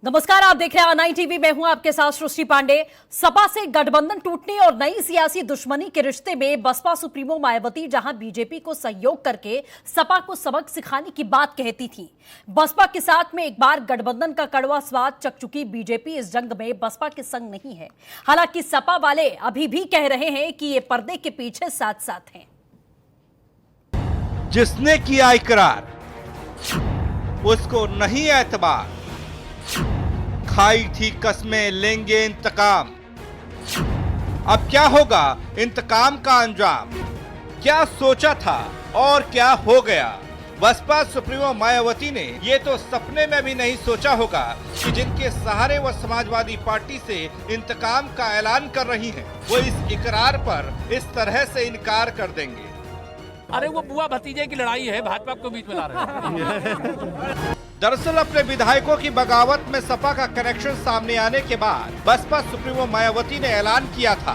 नमस्कार, आप देख रहे हैं ऑनलाइन टीवी। मैं हूं आपके साथ सृष्टि पांडे। सपा से गठबंधन टूटने और नई सियासी दुश्मनी के रिश्ते में बसपा सुप्रीमो मायावती जहां बीजेपी को सहयोग करके सपा को सबक सिखाने की बात कहती थी, बसपा के साथ में एक बार गठबंधन का कड़वा स्वाद चख चुकी बीजेपी इस जंग में बसपा के संग नहीं है। हालांकि सपा वाले अभी भी कह रहे हैं कि ये पर्दे के पीछे साथ साथ हैं। जिसने किया इकरार उसको नहीं एतबार, खाई थी कस्में लेंगे इंतकाम। अब क्या होगा इंतकाम का अंजाम, क्या सोचा था और क्या हो गया। बसपा सुप्रीमो मायावती ने ये तो सपने में भी नहीं सोचा होगा कि जिनके सहारे वो समाजवादी पार्टी से इंतकाम का ऐलान कर रही हैं, वो इस इकरार पर इस तरह से इनकार कर देंगे। अरे वो बुआ भतीजे की लड़ाई है, भाजपा को बीच में ला रहे हैं। दरअसल अपने विधायकों की बगावत में सपा का कनेक्शन सामने आने के बाद बसपा सुप्रीमो मायावती ने ऐलान किया था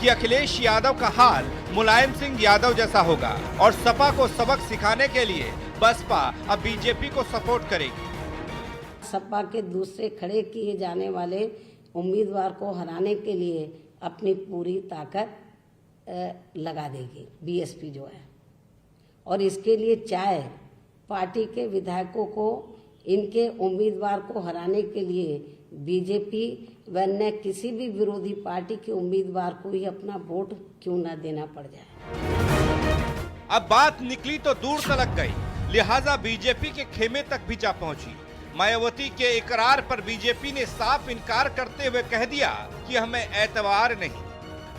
कि अखिलेश यादव का हाल मुलायम सिंह यादव जैसा होगा और सपा को सबक सिखाने के लिए बसपा अब बीजेपी को सपोर्ट करेगी। सपा के दूसरे खड़े किए जाने वाले उम्मीदवार को हराने के लिए अपनी पूरी ताकत लगा देगी बीएसपी जो है, और इसके लिए चाहे पार्टी के विधायकों को इनके उम्मीदवार को हराने के लिए बीजेपी व अन्य किसी भी विरोधी पार्टी के उम्मीदवार को ही अपना वोट क्यों न देना पड़ जाए। अब बात निकली तो दूर तलक गई, लिहाजा बीजेपी के खेमे तक भी जा पहुंची। मायावती के इकरार पर बीजेपी ने साफ इनकार करते हुए कह दिया कि हमें एतबार नहीं,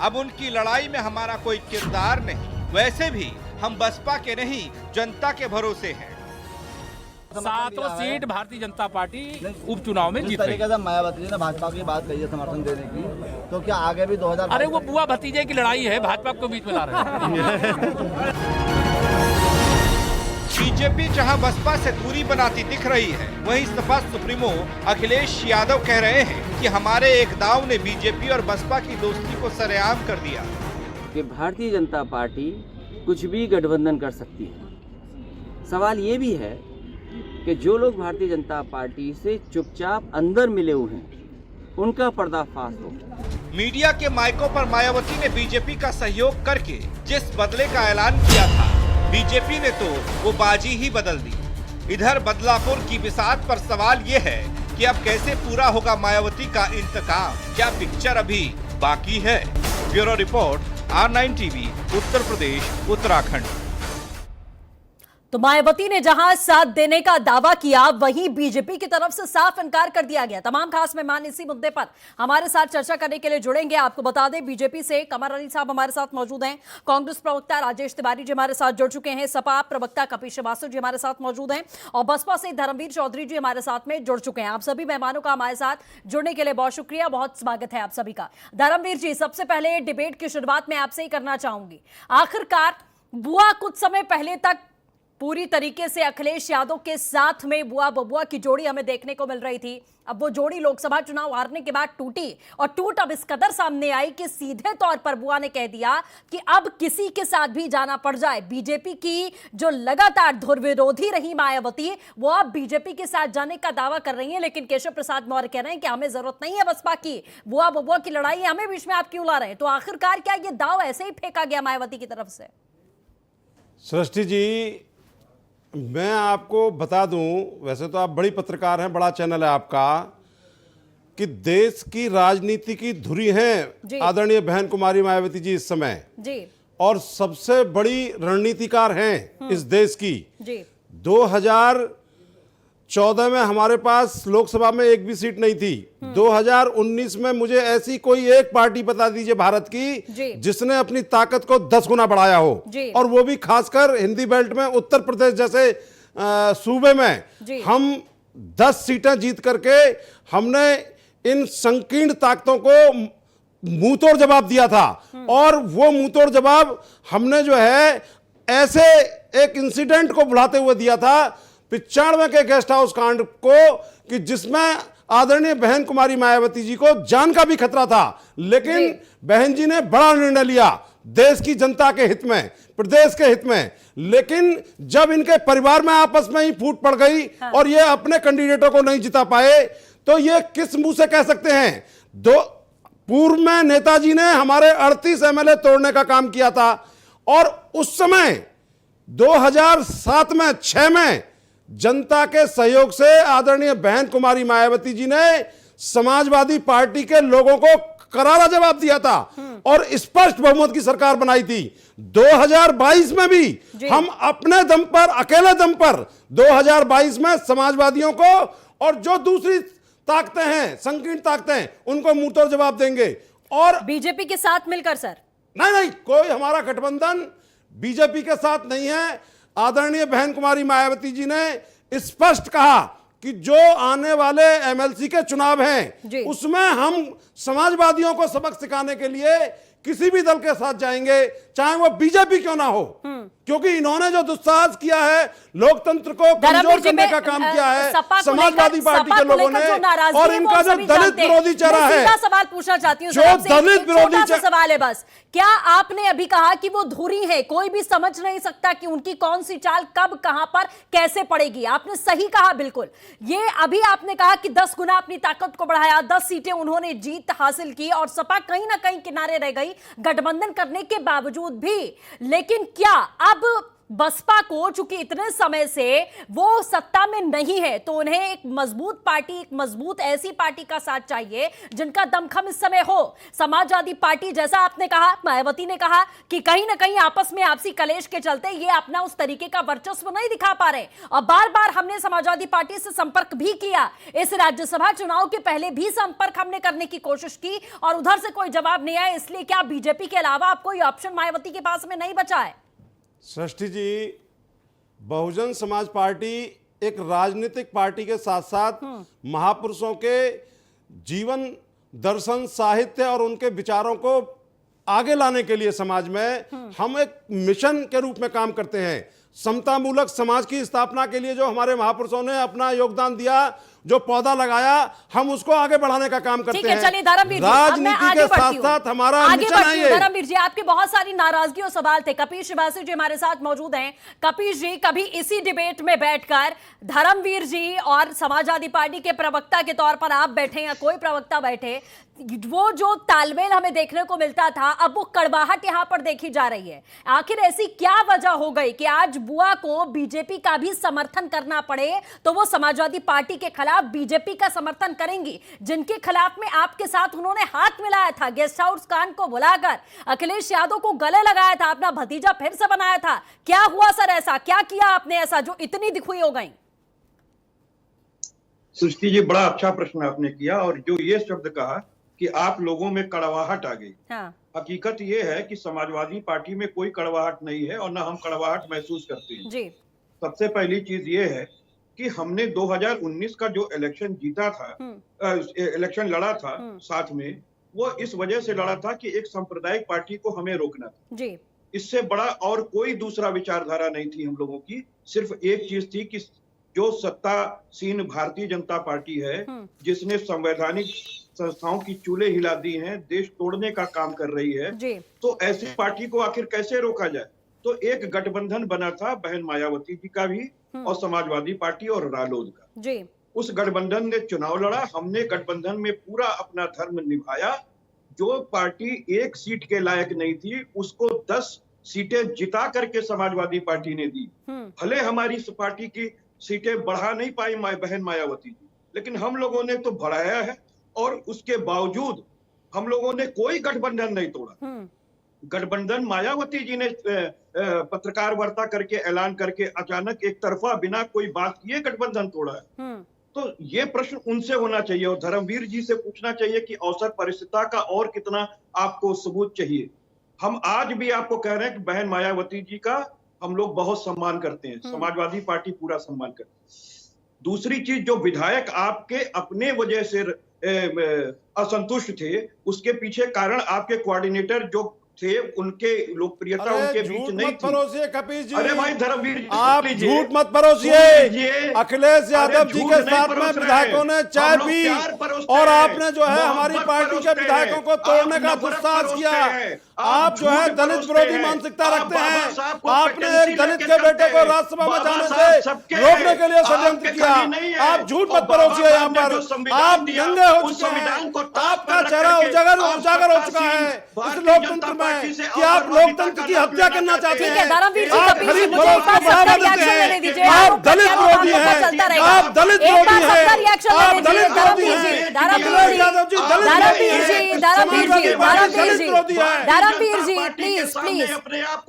अब उनकी लड़ाई में हमारा कोई किरदार नहीं। वैसे भी हम बसपा के नहीं, जनता के भरोसे हैं। 7 सीट भारतीय जनता पार्टी उपचुनाव में जीत रही है। मायावती जी ने भाजपा की बात कही है समर्थन देने की, तो क्या आगे भी 2000? अरे वो बुआ भतीजे की लड़ाई है, भाजपा को बीच में ला रहे हैं। बीजेपी जहां बसपा से दूरी बनाती दिख रही है, वहीं सपा सुप्रीमो अखिलेश यादव कह रहे हैं कि हमारे एक दाव ने बीजेपी और बसपा की दोस्ती को सरेआम कर दिया कि भारतीय जनता पार्टी कुछ भी गठबंधन कर सकती है। सवाल ये भी है कि जो लोग भारतीय जनता पार्टी से चुपचाप अंदर मिले हुए हैं, उनका पर्दाफाश हो। मीडिया के माइकों पर मायावती ने बीजेपी का सहयोग करके जिस बदले का ऐलान किया था, बीजेपी ने तो वो बाजी ही बदल दी। इधर बदलापुर की बिसात पर सवाल ये है कि अब कैसे पूरा होगा मायावती का इंतकाम, क्या पिक्चर अभी बाकी है। Bureau report, R9 TV, Uttar Pradesh, Uttarakhand. तो मायावती ने जहां साथ देने का दावा किया, वहीं बीजेपी की तरफ से साफ इनकार कर दिया गया। तमाम खास मेहमान इसी मुद्दे पर हमारे साथ चर्चा करने के लिए जुड़ेंगे। आपको बता दें, बीजेपी से कमर अली साहब हमारे साथ मौजूद हैं, कांग्रेस प्रवक्ता राजेश तिवारी जी हमारे साथ जुड़ चुके हैं, सपा प्रवक्ता कपिल श्रीवास्तव जी हमारे साथ मौजूद हैं और बसपा से धर्मवीर चौधरी जी हमारे साथ में जुड़ चुके हैं। आप सभी मेहमानों का हमारे साथ जुड़ने के लिए बहुत शुक्रिया, बहुत स्वागत है आप सभी का। धर्मवीर जी, सबसे पहले डिबेट की शुरुआत मैं आपसे ही करना चाहूंगी। आखिरकार बुआ कुछ समय पहले तक पूरी तरीके से अखिलेश यादव के साथ में बुआ बबुआ की जोड़ी हमें देखने को मिल रही थी। अब वो जोड़ी लोकसभा चुनाव हारने के बाद टूटी और टूट अब इस कदर सामने आई कि सीधे तौर पर बुआ ने कह दिया कि अब किसी के साथ भी जाना पड़ जाए, बीजेपी की जो लगातार धुर विरोधी रही मायावती, वो अब बीजेपी के साथ जाने का दावा कर रही है। लेकिन केशव प्रसाद मौर्य कह रहे हैं कि हमें जरूरत नहीं है बसपा की, बुआ बबुआ की लड़ाई है, हमें बीच में आप क्यों ला रहे हैं। तो आखिरकार क्या ये दाव ऐसे ही फेंका गया मायावती की तरफ से? सृष्टि जी, मैं आपको बता दूं, वैसे तो आप बड़ी पत्रकार हैं, बड़ा चैनल है आपका, कि देश की राजनीति की धुरी हैं आदरणीय बहन कुमारी मायावती जी इस समय जी, और सबसे बड़ी रणनीतिकार हैं इस देश की जी। 2014 में हमारे पास लोकसभा में एक भी सीट नहीं थी। 2019 में मुझे ऐसी कोई एक पार्टी बता दीजिए भारत की जिसने अपनी ताकत को 10 गुना बढ़ाया हो, और वो भी खासकर हिंदी बेल्ट में उत्तर प्रदेश जैसे सूबे में हम 10 सीटें जीत करके हमने इन संकीर्ण ताकतों को मुंहतोड़ जवाब दिया था। और वो मुंहतोड़ जवाब हमने जो है ऐसे एक इंसिडेंट को बढ़ाते हुए दिया था 95 के गेस्ट हाउस कांड को, कि जिसमें आदरणीय बहन कुमारी मायावती जी को जान का भी खतरा था, लेकिन बहन जी ने बड़ा निर्णय लिया देश की जनता के हित में, प्रदेश के हित में। लेकिन जब इनके परिवार में आपस में ही फूट पड़ गई और ये अपने कैंडिडेटों को नहीं जिता पाए, तो ये किस मुंह से कह सकते हैं? दो पूर्व में नेताजी ने हमारे 38 एमएलए तोड़ने का काम किया था, और उस समय 2007 में 6 में जनता के सहयोग से आदरणीय बहन कुमारी मायावती जी ने समाजवादी पार्टी के लोगों को करारा जवाब दिया था और स्पष्ट बहुमत की सरकार बनाई थी। 2022 में भी हम अपने दम पर, अकेले दम पर 2022 में समाजवादियों को और जो दूसरी ताकतें हैं, संकीर्ण ताकतें, उनको मुंहतोड़ जवाब देंगे। और बीजेपी के साथ मिलकर सर? नहीं, कोई हमारा गठबंधन बीजेपी के साथ नहीं है। आदरणीय बहन कुमारी मायावती जी ने स्पष्ट कहा कि जो आने वाले एमएलसी के चुनाव हैं उसमें हम समाजवादियों को सबक सिखाने के लिए किसी भी दल के साथ जाएंगे, चाहे वो बीजेपी क्यों ना हो, क्योंकि इन्होंने जो दुस्साहस किया है, लोकतंत्र को कमजोर करने का काम किया है समाजवादी पार्टी के लोगों ने, और इनका जो दलित विरोधी चेहरा है, सीधा सवाल पूछना चाहती हूं जो दलित विरोधी सवाल है बस, क्या आपने अभी कहा कि वो धुरी है, कोई भी समझ नहीं सकता कि उनकी कौन सी चाल कब कहां पर कैसे पड़ेगी? आपने सही कहा बिल्कुल। ये अभी आपने कहा कि 10 गुना अपनी ताकत को बढ़ाया, 10 सीटें उन्होंने जीत हासिल की और सपा कहीं ना कहीं किनारे रह गई गठबंधन करने के बावजूद भी। लेकिन क्या अब बसपा को, चूंकि इतने समय से वो सत्ता में नहीं है, तो उन्हें एक मजबूत पार्टी, एक मजबूत ऐसी पार्टी का साथ चाहिए जिनका दमखम इस समय हो? समाजवादी पार्टी, जैसा आपने कहा, मायावती ने कहा कि कहीं ना कहीं आपस में आपसी कलेश के चलते ये अपना उस तरीके का वर्चस्व नहीं दिखा पा रहे, और बार बार हमने समाजवादी पार्टी से संपर्क भी किया, इस राज्यसभा चुनाव के पहले भी संपर्क हमने करने की कोशिश की और उधर से कोई जवाब नहीं आया। इसलिए क्या बीजेपी के अलावा अब कोई ऑप्शन मायावती के पास में नहीं बचा है? सृष्टि जी, बहुजन समाज पार्टी एक राजनीतिक पार्टी के साथ साथ महापुरुषों के जीवन दर्शन, साहित्य और उनके विचारों को आगे लाने के लिए समाज में हम एक मिशन के रूप में काम करते हैं। समतामूलक समाज की स्थापना के लिए जो हमारे महापुरुषों ने अपना योगदान दिया, जो पौधा लगाया, हम उसको आगे बढ़ाने का काम करते हैं। चलिए धर्मवीर जी, राजनीति के साथ साथ हमारा मिशन है ये। धर्मवीर जी, आपकी बहुत सारी नाराजगी और सवाल थे। कपिश श्रीवास्तव जी हमारे साथ मौजूद हैं। कपिश जी, कभी इसी डिबेट में बैठकर धर्मवीर जी और समाजवादी पार्टी के प्रवक्ता के तौर पर आप बैठे या कोई प्रवक्ता बैठे, वो जो तालमेल हमें देखने को मिलता था, अब वो कड़वाहट यहां पर देखी जा रही है। आखिर ऐसी क्या वजह हो गई कि आज बुआ को बीजेपी का भी समर्थन करना पड़े तो वो समाजवादी पार्टी के खिलाफ बीजेपी का समर्थन करेंगी, जिनके खिलाफ में आपके साथ उन्होंने हाथ मिलाया था, गेस्ट हाउस कांड को बुलाकर अखिलेश यादव को गले लगाया था, अपना भतीजा फिर से बनाया था? क्या हुआ सर ऐसा, क्या किया आपने ऐसा जो इतनी दिखुई हो गई? सृष्टि जी, बड़ा अच्छा प्रश्न आपने किया, और जो ये शब्द कहा कि आप लोगों में कड़वाहट आ गई, हाँ। हकीकत ये है कि समाजवादी पार्टी में कोई कड़वाहट नहीं है और ना हम कड़वाहट महसूस करते हैं जी। सबसे पहली चीज ये है कि हमने 2019 का जो इलेक्शन जीता था, इलेक्शन लड़ा था साथ में, वो इस वजह से लड़ा था कि एक सांप्रदायिक पार्टी को हमें रोकना था जी। इससे बड़ा और कोई दूसरा विचारधारा नहीं थी हम लोगों की। सिर्फ एक चीज थी कि जो सत्तासीन भारतीय जनता पार्टी है, जिसने संवैधानिक संस्थाओं की चूल्हे हिला दी हैं, देश तोड़ने का काम कर रही है जी। तो ऐसी पार्टी को आखिर कैसे रोका जाए? तो एक गठबंधन बना था बहन मायावती जी का भी और समाजवादी पार्टी और रालोद का जी। उस गठबंधन ने चुनाव लड़ा, हमने गठबंधन में पूरा अपना धर्म निभाया। जो पार्टी एक सीट के लायक नहीं थी, उसको 10 सीटें जिता करके समाजवादी पार्टी ने दी। भले हमारी पार्टी की सीटें बढ़ा नहीं पाई बहन मायावती जी, लेकिन हम लोगों ने तो बढ़ाया है, और उसके बावजूद हम लोगों ने कोई गठबंधन नहीं तोड़ा। गठबंधन मायावती जी ने पत्रकार वार्ता करके, ऐलान करके, अचानक एक तरफा बिना कोई बात किए गठबंधन तोड़ा है। तो ये प्रश्न उनसे होना चाहिए और धर्मवीर जी से पूछना चाहिए कि औसत परिस्थिति का और कितना आपको सबूत चाहिए। हम आज भी आपको कह रहे हैं कि बहन मायावती जी का हम लोग बहुत सम्मान करते हैं, समाजवादी पार्टी पूरा सम्मान करती है। दूसरी चीज, जो विधायक आपके अपने वजह से असंतुष्ट थे, उसके पीछे कारण आपके कोऑर्डिनेटर जो थे, उनके लोकप्रियता उनके बीच नहीं थी। कपिश जी, अरे भाई धर्मवीर जी, आप झूठ मत परोसिए। अखिलेश यादव जी के साथ में विधायकों ने चाय पी और आपने जो है हमारी पार्टी के विधायकों को तोड़ने का दुस्साहस किया। आप जो है दलित विरोधी मानसिकता रखते हैं। आपने एक दलित के बेटे को राज्यसभा में जाने से रोकने के लिए षड्यंत्र किया। आप झूठ मत परोसिए यहाँ पर। आप नंगे हो चुके हैं, आपका चेहरा उजागर हो चुका है इस लोकतंत्र में कि आप लोकतंत्र की हत्या करना चाहते हैं। आप खरीद फरोख्त को बढ़ावा देते हैं। आप दलित विरोधी हैं, आप दलित विरोधी हैं, आप दलित विरोधी हैं। यादव जी धर्मवीर जी प्लीज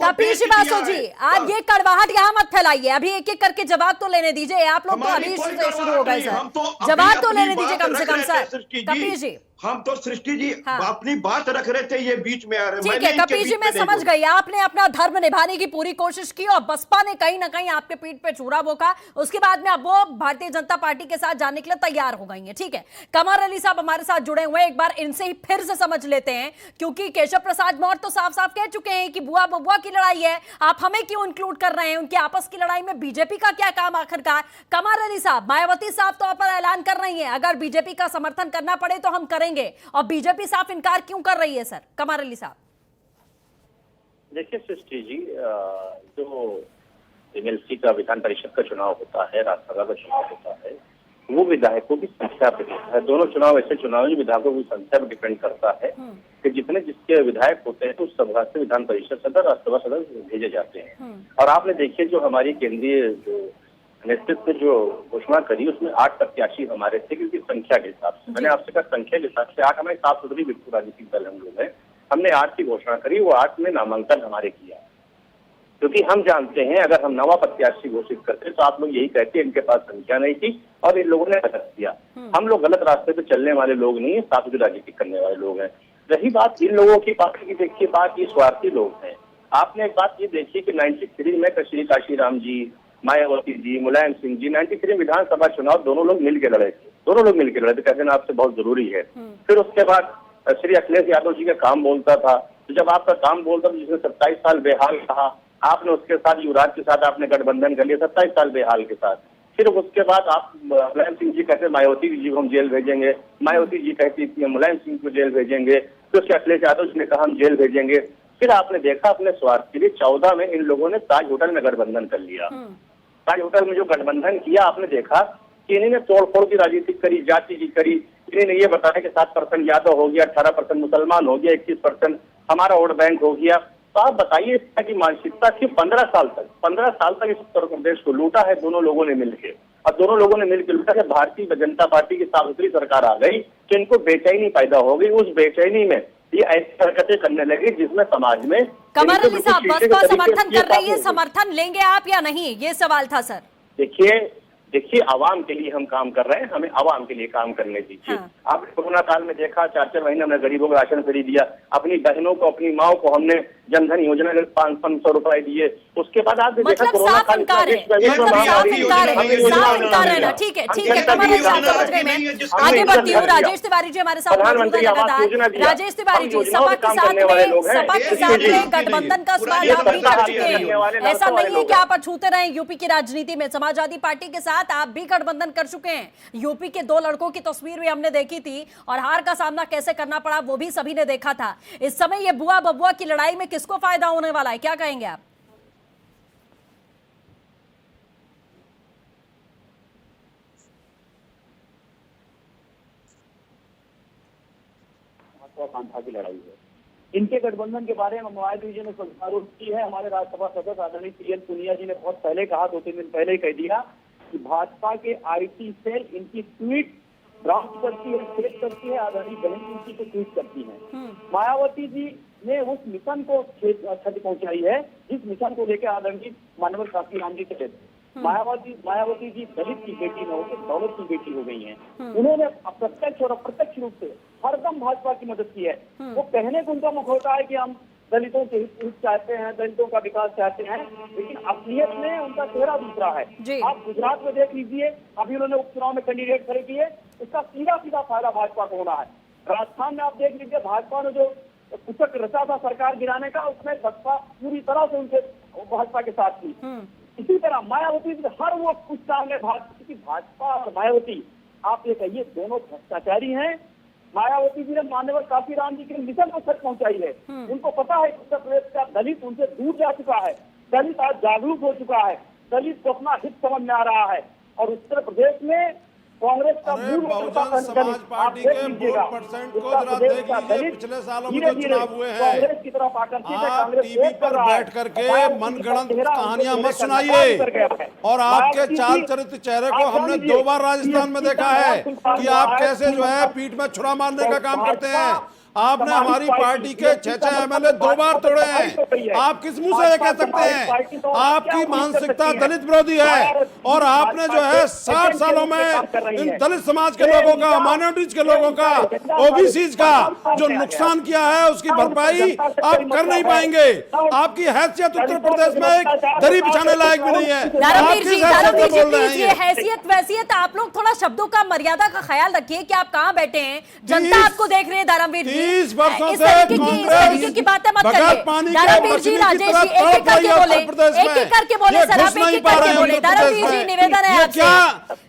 कपिल श्रीवास्तव जी, आप ये कड़वाहट यहाँ मत फैलाइए। अभी एक एक करके जवाब तो लेने दीजिए। आप लोग तो अभी से शुरू हो गए सर, जवाब तो लेने दीजिए कम से कम सर। कपिल जी, हम तो सृष्टि जी अपनी बात रख रहे थे, ये बीच में आ रहे। ठीक है कपिल जी, मैं समझ गई। आपने अपना धर्म निभाने की पूरी कोशिश की और बसपा ने कहीं ना कहीं आपके पीठ पे छुरा बोका। उसके बाद में अब वो भारतीय जनता पार्टी के साथ जाने के लिए तैयार हो गई है। ठीक है, कमर अली साहब हमारे साथ जुड़े हुए हैं, एक बार इनसे ही फिर से समझ लेते हैं, क्योंकि केशव प्रसाद मौर्य तो साफ साफ कह चुके हैं कि बुआ बबुआ की लड़ाई है, आप हमें क्यों इंक्लूड कर रहे हैं? उनकी आपस की लड़ाई में बीजेपी का क्या काम आखिरकार? कमर अली साहब, मायावती साहब तो पर ऐलान कर रही है अगर बीजेपी का समर्थन करना पड़े तो हम करेंगे, और बीजेपी साफ इनकार क्यों कर रही है? सर कमर अली साहब। देखिए सृष्टि जी, जो एमएलसी का विधान परिषद का चुनाव होता है, राज्यसभा का चुनाव होता है, वो विधायकों की संख्या पर है। दोनों चुनाव ऐसे चुनाव है जो विधायकों की संख्या पर डिपेंड करता है कि जितने जिसके विधायक होते हैं तो उस सभा से विधान परिषद सदस्य, राज्यसभा सदस्य भेजे जाते हैं। और आपने देखिए जो हमारी केंद्रीय नेतृत्व जो घोषणा करी उसमें 8 प्रत्याशी हमारे थे, क्योंकि संख्या के हिसाब से, मैंने आपसे कहा संख्या के हिसाब से 8 हमारे साफ सुथरी बिल्कुल राजनीतिक दल हम लोग हैं। हमने 8 की घोषणा करी, वो 8 में नामांकन हमारे किया, क्योंकि हम जानते हैं अगर हम नवा प्रत्याशी घोषित करते तो आप लोग यही कहते इनके पास संख्या नहीं थी और इन लोगों ने गलत किया। हम लोग गलत रास्ते पे चलने वाले लोग नहीं है, साफ सुथरी राजनीति करने वाले लोग हैं। रही बात इन लोगों की पार्टी की, देखिए बात ये स्वार्थी लोग हैं। आपने एक बात ये देखी कि 93 में श्री काशीराम जी, मायावती जी, मुलायम सिंह जी, 93 विधानसभा चुनाव दोनों लोग मिलकर लड़े थे, कहते ना आपसे बहुत जरूरी है। फिर उसके बाद श्री अखिलेश यादव जी का काम बोलता था, तो जब आपका काम बोलता था जिसने 27 साल बेहाल रहा, आपने उसके साथ युवराज के साथ आपने गठबंधन कर लिया 27 साल बेहाल के साथ। फिर उसके बाद आप मुलायम सिंह जी कहते मायावती जी को हम जेल भेजेंगे, मायावती जी कहती थी मुलायम सिंह को जेल भेजेंगे, फिर उसके अखिलेश यादव जी ने कहा हम जेल भेजेंगे। फिर आपने देखा अपने स्वार्थ के लिए 14 में इन लोगों ने ताज होटल में गठबंधन कर लिया। ताज होटल में जो गठबंधन किया आपने देखा कि इन्होंने तोड़फोड़ की राजनीति करी, जाति की करी। इन्होंने ये बताया कि 7% यादव हो गया, 18% मुसलमान हो गया, 21% हमारा वोट बैंक हो गया। तो आप बताइए इस तरह की मानसिकता की 15 साल तक इस उत्तर प्रदेश को लूटा है दोनों लोगों ने मिलकर, और दोनों लोगों ने मिलकर लूटा है। भारतीय जनता पार्टी की साफ सुथरी सरकार आ गई कि इनको बेचैनी पैदा हो गई। उस बेचैनी में ये ऐसी हरकतें करने लगी जिसमें समाज में। कमर अली साहब, बसपा समर्थन कर रही है, समर्थन लेंगे आप या नहीं, ये सवाल था सर। देखिए आवाम के लिए हम काम कर रहे हैं, हमें आवाम के लिए काम करने दीजिए। आपने कोरोना काल में देखा 4-4 महीने हमने गरीबों को राशन फ्री दिया, अपनी बहनों को, अपनी माओ को हमने जनधन योजना में 500 रुपए दिए। उसके बाद आपने देखा कोरोना काल में साफ इनकार है ना। ठीक है कमर अली साहब, समझ गए मैं। आगे बढ़ती हूँ, राजेश तिवारी जी हमारे साथ मौजूद है लगातार। राजेश तिवारी जी, सपा के साथ में गठबंधन का स्वाद आप भी कर चुके हैं, ऐसा नहीं है कि आप अछूते रहे यूपी की राजनीति में। समाजवादी पार्टी के साथ आप भी गठबंधन कर चुके हैं। यूपी के 2 लड़कों की तस्वीर भी हमने देखी थी और हार का सामना कैसे करना पड़ा वो भी सभी ने देखा था। इस समय ये बुआ बबुआ की लड़ाई में किसको फायदा होने वाला है, क्या कहेंगे आप? महत्वाकांक्षा की लड़ाई है। इनके गठबंधन के बारे में मायावती जी ने आरोप की है। हमारे राज्यसभा सदस्य आदरणीय पीएल पुनिया जी ने बहुत पहले कहा, 2-3 दिन पहले ही कह दिया कि भाजपा के आईटी सेल इनकी ट्वीट ड्राफ्ट करती है, शेयर करती है, आदरणीय बहन सिंह जी को ट्वीट करती है। मायावती जी ने उस मिशन को क्षति पहुंचाई है जिस मिशन को लेकर आदरणीय मानव काशीराम जी चले थे। मायावती जी दलित की बेटी न होकर दौलत की बेटी हो गई हैं। उन्होंने प्रत्यक्ष और अप्रत्यक्ष रूप से हरदम भाजपा की मदद की है। वो कहने को उनका मुखौटा है कि हम दलितों के हित चाहते हैं, दलितों का विकास चाहते हैं, लेकिन असलियत में उनका चेहरा दूसरा है। आप गुजरात में देख लीजिए, अभी उन्होंने उपचुनाव में कैंडिडेट खड़े किए, इसका सीधा फायदा भाजपा को होना है। राजस्थान में आप देख लीजिए, भाजपा ने जो कुचक रचा था सरकार गिराने का, उसमें बसपा पूरी तरह से उनसे भाजपा के साथ थी। इसी तरह मायावती हर वो कुछ काम में भाजपा और मायावती, आप ये कहिए दोनों भ्रष्टाचारी हैं मायावती जी ने माननीय काशीराम जी के मिशन को सच पहुंचाई है। उनको पता है कि उत्तर प्रदेश का दलित उनसे दूर जा चुका है, दलित आज जागरूक हो चुका है, दलित को अपना हित समझ में आ रहा है। और उत्तर प्रदेश में कांग्रेस का बहुजन समाज पार्टी के वोट परसेंट को जरा देख लीजिए, पिछले सालों में जो चुनाव हुए हैं, कांग्रेस की तरफ आकर्षित है। आप कांग्रेस टीवी पर बैठ करके मनगढ़ंत कहानियां मत सुनाइए। और आपके चाल चरित्र चेहरे को हमने 2 बार राजस्थान में देखा है कि आप कैसे जो है पीठ में छुरा मारने का काम करते हैं। आपने हमारी पार्टी के 6 MLA 2 बार तोड़े हैं। आप किस मुंह से ये कह सकते हैं? आपकी मानसिकता दलित विरोधी है और आपने जो है 60 सालों में इन दलित समाज के लोगों का, माइनॉरिटीज के लोगों का, ओबीसीज का जो नुकसान किया है उसकी भरपाई आप कर नहीं पाएंगे। आपकी हैसियत उत्तर प्रदेश में एक दरी बिछाने लायक भी नहीं है। आप किस हैसियत से बोल रहे हैं? ये हैसियत वैसियत आप लोग थोड़ा शब्दों का मर्यादा का ख्याल रखिए कि आप कहाँ बैठे हैं, जनता आपको देख रही है। धर्मवीर जी 30 वर्षों इस से तरीके की बातें मत करिए। धर्मवीर जी, राजेश जी, एक एक करके बोले, एक एक करके बोले सर, आप एक एक करके बोले। धर्मवीर जी निवेदन है आपसे,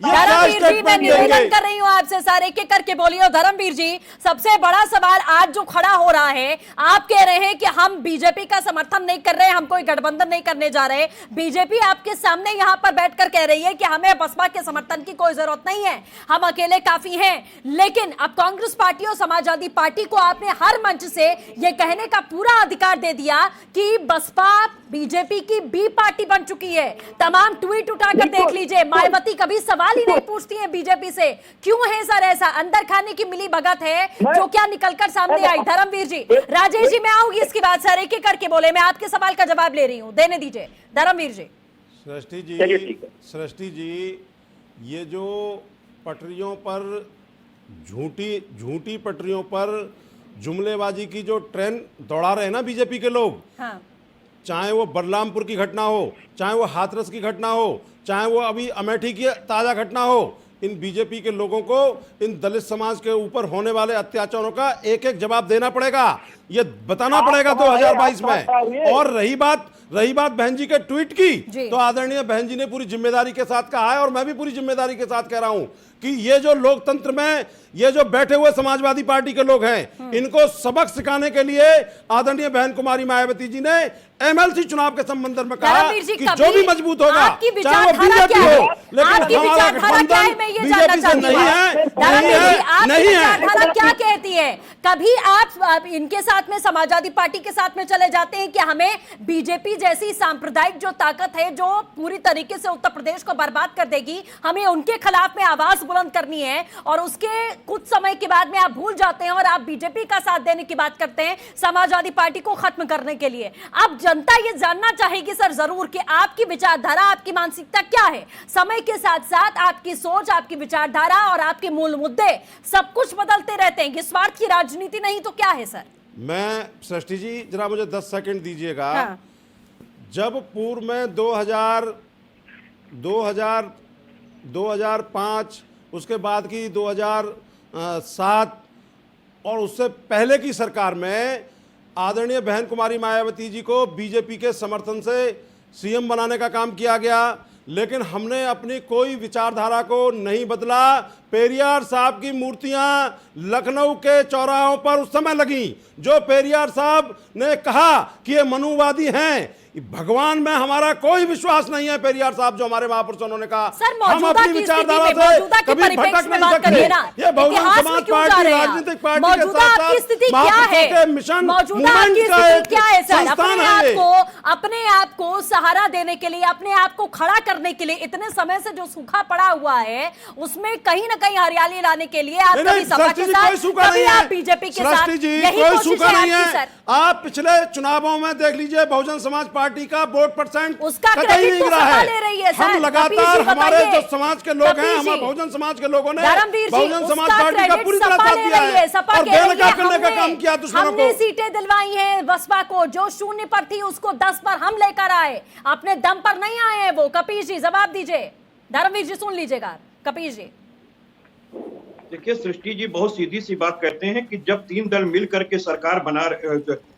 धर्मवीर जी मैं निवेदन कर रही हूँ आपसे सर, एक एक करके बोलिए। और धर्मवीर जी, सबसे बड़ा सवाल आज जो खड़ा हो रहा है, आप कह रहे हैं कि हम बीजेपी का समर्थन नहीं कर रहे, हम कोई गठबंधन नहीं करने जा रहे। बीजेपी आपके सामने यहाँ पर बैठकर कह रही है कि हमें बसपा के समर्थन की कोई जरूरत नहीं है, हम अकेले काफी हैं। लेकिन अब कांग्रेस पार्टी और समाजवादी पार्टी को आपने हर मंच से यह कहने का पूरा अधिकार दे दिया कि बसपा बीजेपी की बी पार्टी बन चुकी है। तमाम ट्वीट उठाकर देख लीजिए, मायावती कभी सवाल ही नहीं पूछती है बीजेपी से। क्यों है सर ऐसा? अंदर खाने की मिली भगत है जो क्या निकलकर सामने आई? धर्मवीर जी, राजेश जी मैं आऊंगी इसकी बात सर, एक एक करके बोले, मैं आपके सवाल का जवाब ले रही हूं, देने दीजिए धर्मवीर जी। सृष्टि जी, ये जो पटरियों पर झूठी पटरियों पर जुमलेबाजी की जो ट्रेन दौड़ा रहे हैं ना बीजेपी के लोग, हाँ। चाहे वो बलरामपुर की घटना हो, चाहे वो हाथरस की घटना हो, चाहे वो अभी अमेठी की ताजा घटना हो, इन बीजेपी के लोगों को इन दलित समाज के ऊपर होने वाले अत्याचारों का एक एक जवाब देना पड़ेगा, ये बताना पड़ेगा 2022 में। और रही बात बहन जी के ट्वीट की, तो आदरणीय बहन जी ने पूरी जिम्मेदारी के साथ कहा है और मैं भी पूरी जिम्मेदारी के साथ कह रहा हूं कि ये जो लोकतंत्र में ये जो बैठे हुए समाजवादी पार्टी के लोग हैं, इनको सबक सिखाने के लिए आदरणीय बहन कुमारी मायावती जी ने एमएलसी चुनाव के संबंध में कहा कि जो भी मजबूत होगा, चाहे वो बीजेपी हो, लेकिन हमारा गठबंधन बीजेपी से नहीं है। क्या कहती है? कभी आप इनके साथ में, समाजवादी पार्टी के साथ में चले जाते हैं कि हमें बीजेपी जैसी सांप्रदायिक जो ताकत है जो पूरी तरीके से उत्तर प्रदेश को बर्बाद कर देगी, हमें उनके खिलाफ में आवाज बुलंद करनी है, और उसके कुछ समय के बाद में आप भूल जाते हैं और आप बीजेपी का साथ देने की बात करते हैं समाजवादी पार्टी को खत्म करने के लिए। अब जनता ये जानना चाहेगी सर जरूर कि आपकी विचारधारा, आपकी मानसिकता क्या है। समय के साथ साथ आपकी सोच, आपकी विचारधारा और आपके मूल मुद्दे सब कुछ बदलते रहते हैं। ये स्वार्थ की राजनीति नहीं तो क्या है सर? मैं सृष्टि जी जरा मुझे 10 सेकंड दीजिएगा। हाँ। जब पूर्व में 2005, उसके बाद की 2007 और उससे पहले की सरकार में आदरणीय बहन कुमारी मायावती जी को बीजेपी के समर्थन से सीएम बनाने का काम किया गया, लेकिन हमने अपनी कोई विचारधारा को नहीं बदला। पेरियार साहब की मूर्तियां लखनऊ के चौराहों पर उस समय लगी, जो पेरियार साहब ने कहा कि ये मनुवादी हैं। भगवान में हमारा कोई विश्वास नहीं है। पेरियार साहब जो हमारे महापुरुषों उन्होंने कहा, हम अपनी विचारधारा से कभी भटक नहीं सकते। ये बहुजन समाज पार्टी राजनीतिक पार्टी के साथ महापुरुषों के मिशन मूवमेंट का एक संस्थान है। अपने आप को सहारा देने के लिए, अपने आप को खड़ा करने के लिए, इतने समय से जो सूखा पड़ा हुआ है उसमें कहीं ना कहीं हरियाली लाने के लिए आप कभी सपा के साथ, कभी आप बीजेपी के साथ, यही कोशिश है आपकी सर। आप पिछले चुनावों में देख लीजिए, बहुजन समाज पार्टी का वोट परसेंट उसका कहीं नहीं गिरा है। ले रही है सर। हम लगातार, हमारे जो समाज के लोग हैं, हमारे बहुजन समाज के लोगों ने बहुजन समाज पार्टी का पूरी तरह साथ दिया है और बेनकाब करने का काम किया दुश्मनों को। हमने सीटें दिलवाई हैं बसपा को, जो 0 पर थी उसको 10 पर हम लेकर आए, अपने दम पर नहीं आए हैं वो। कपीश जी जवाब दीजिए। धर्मवीर जी सुन लीजिएगा। कपीश जी देखिए, सृष्टि जी बहुत सीधी सी बात कहते हैं कि जब 3 दल मिल करके सरकार बना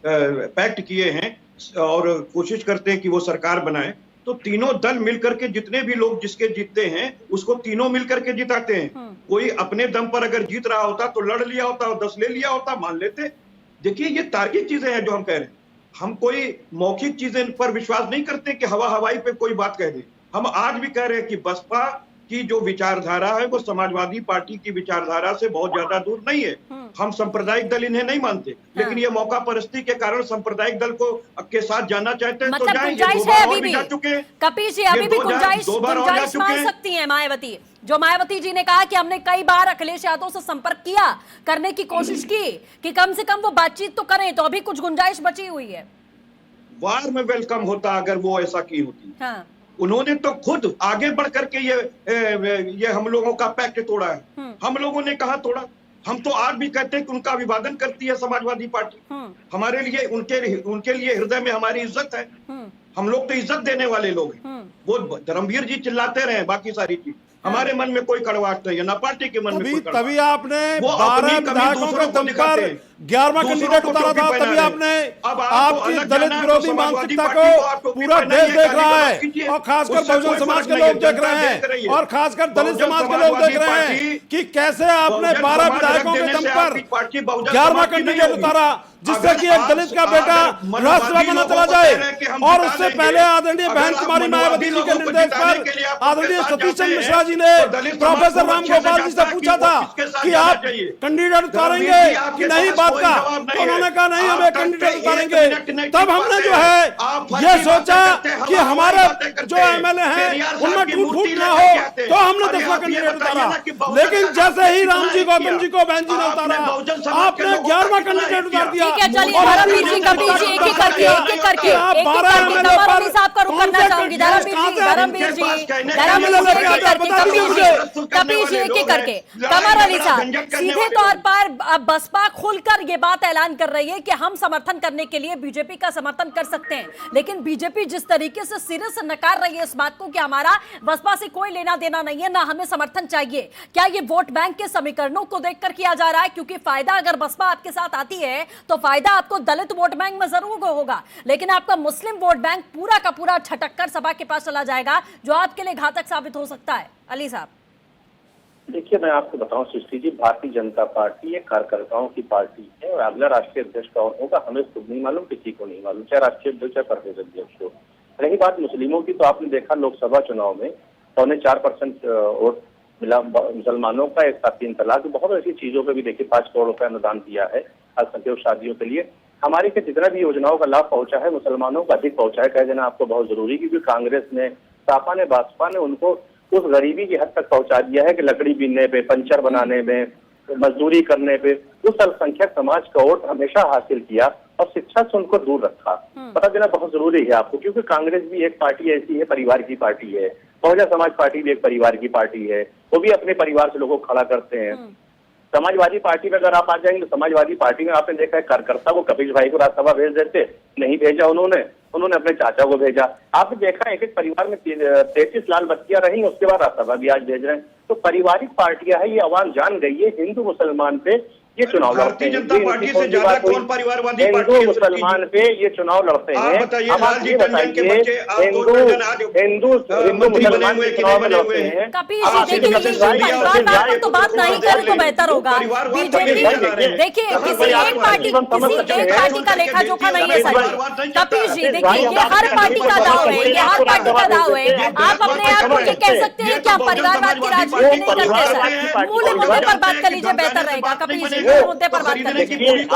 पैक्ट किए हैं और कोशिश करते हैं कि वो सरकार बनाए, तो तीनों दल मिलकर के जितने भी लोग जिसके जीतते हैं उसको तीनों मिलकर के जिताते हैं। कोई अपने दम पर अगर जीत रहा होता तो लड़ लिया होता और 10 ले लिया होता, मान लेते। देखिए ये तार्किक चीजें हैं जो हम कह रहे हैं। हम कोई मौखिक चीजें पर विश्वास नहीं करते कि हवा हवाई पे कोई बात कह दे। हम आज भी कह रहे हैं कि बसपा की जो विचारधारा है वो समाजवादी पार्टी की विचारधारा से बहुत ज्यादा दूर नहीं है। हम सांप्रदायिक दल इन्हें नहीं मानते, लेकिन ये मौका परिस्थिति के कारण सांप्रदायिक दल को के साथ जाना चाहते हैं। मतलब तो जाएंगे, गुंजाइश 2 है बार अभी और भी भी जा चुके हैं। कपिल जी, अभी भी गुंजाइश मान सकती हैं मायावती। जो मायावती जी ने कहा कि हमने कई बार अखिलेश यादव से संपर्क किया, करने की कोशिश की कि कम से कम वो बातचीत तो करें, तो अभी कुछ गुंजाइश बची हुई है। वार में वेलकम होता अगर वो ऐसा की होती। हाँ। उन्होंने तो खुद आगे बढ़ करके ये हम लोगों का पैक्ट तोड़ा है। हम लोगों ने कहा तोड़ा? हम तो आज भी कहते हैं कि उनका अभिवादन करती है समाजवादी पार्टी। हमारे लिए उनके लिए हृदय में हमारी इज्जत है। हम लोग तो इज्जत देने वाले लोग हैं। वो धर्मवीर जी चिल्लाते रहे, बाकी सारी चीज हमारे मन में कोई कड़वाहट नहीं है, ना पार्टी के मन में कोई कड़वाहट। तभी आपने 12 विधायकों के दम पर 11वां कैंडिडेट उतारा था। तभी आपने आपकी दलित विरोधी मानसिकता को पूरा देश देख रहा है, और खासकर बहुजन समाज के लोग देख रहे हैं, और खासकर दलित समाज के लोग देख रहे हैं कि कैसे आपने 12 विधायकों के दम पर 11वां कैंडिडेट उतारा, जिससे कि एक दलित का बेटा राष्ट्रपति बना चला जाए। और उससे पहले आदरणीय बहन कुमारी मायावती जी के निर्देश पर आदरणीय सतीश चंद्र मिश्रा जी ने प्रोफेसर राम गोपाल जी से पूछा था कि आप कैंडिडेट उतारेंगे कि नहीं बात का, तो उन्होंने कहा नहीं, हम एक कैंडिडेट उतारेंगे। तब हमने जो है ये सोचा कि हमारे जो एमएलए हैं उनमें टूट फूट ना हो, तो हमने 10वां कैंडिडेट उतारा। लेकिन जैसे ही राम जी गौतम जी को बहन जी ने उतारा, आपने 11वां कैंडिडेट उतार दिया। ठीक है, चलिए धर्मवीर जी, कपिल जी, एक एक करके साहब का रुख करना चाहूंगी। धर्मवीर जी, कपिल जी, एक एक करके। कमर अली साहब, सीधे तौर पर अब बसपा खुलकर ये बात ऐलान कर रही है कि हम समर्थन करने के लिए बीजेपी का समर्थन कर सकते हैं, लेकिन बीजेपी जिस तरीके से सिरे से नकार रही है इस बात को कि हमारा बसपा से कोई लेना देना नहीं है, ना हमें समर्थन चाहिए, क्या ये वोट बैंक के समीकरणों को देखकर किया जा रहा है? क्योंकि फायदा अगर बसपा आपके साथ आती है तो फायदा आपको दलित वोट बैंक में जरूर होगा, लेकिन आपका मुस्लिम वोट बैंक पूरा का पूरा छटक कर सपा के पास चला जाएगा, जो आपके लिए घातक साबित हो सकता है। अली साहब, देखिए मैं आपको बताऊं सृष्टि जी, भारतीय जनता पार्टी एक कार्यकर्ताओं की पार्टी है, और अगला राष्ट्रीय अध्यक्ष कौन होगा हमें खुद नहीं मालूम, किसी को नहीं मालूम, चाहे राष्ट्रीय अध्यक्ष चाहे प्रदेश अध्यक्ष हो। रही बात मुस्लिमों की, तो आपने देखा लोकसभा चुनाव में 4.25% वोट मिला मुसलमानों का। एक साथ 3 तलाक, बहुत ऐसी चीजों पर भी देखिए 5 करोड़ रुपए अनुदान दिया है अल्पसंख्यक शादियों के लिए। हमारे के जितना भी योजनाओं का लाभ पहुंचा है मुसलमानों को अधिक पहुंचा है, कह देना आपको बहुत जरूरी, क्योंकि कांग्रेस ने, सपा ने, भाजपा ने उनको उस गरीबी की हद तक पहुंचा दिया है कि लकड़ी बीनने पे, पंचर बनाने में, मजदूरी करने पे उस अल्पसंख्यक समाज का वोट हमेशा हासिल किया, और शिक्षा से उनको दूर रखा। पता देना बहुत जरूरी है आपको, क्योंकि कांग्रेस भी एक पार्टी ऐसी है, परिवार की पार्टी है, बहुजन समाज पार्टी भी एक परिवार की पार्टी है, वो भी अपने परिवार से लोगों को खड़ा करते हैं। समाजवादी पार्टी में अगर आप आ जाएंगे तो समाजवादी पार्टी में आपने देखा है कार्यकर्ता को कपिल भाई को राज्यसभा भेज देते, नहीं भेजा उन्होंने अपने चाचा को भेजा। आपने देखा एक एक परिवार में 33 लाल बत्तियां रही, उसके बाद राज्यसभा भी आज भेज रहे हैं। तो पारिवारिक पार्टियां है, ये आवाम जान गई है, हिंदू मुसलमान पे ये चुनाव लड़ते हैं। जनता पार्टी से ज्यादा कौन परिवारवादी पार्टी हिंदू मुसलमान पे ये चुनाव लड़ते हैं। अब आप ये बताइए, हिंदू मुसलमान के चुनाव में लड़ते हैं। तो बात नहीं करें तो बेहतर होगा। बीजेपी देखिए किसी एक पार्टी का लेखा जोखा नहीं है सर। कपिल जी देखिए, ये हर पार्टी का दाव है, ये हर पार्टी का दाव है। आप अपने आप को ये कह सकते हैं कि आप परिवारवाद की राजनीति नहीं करते सर। मूल मुद्दे पर बात कर लीजिए, बेहतर रहेगा। कपिल जी मुद्दे पर बात कर लीजिए। ठीक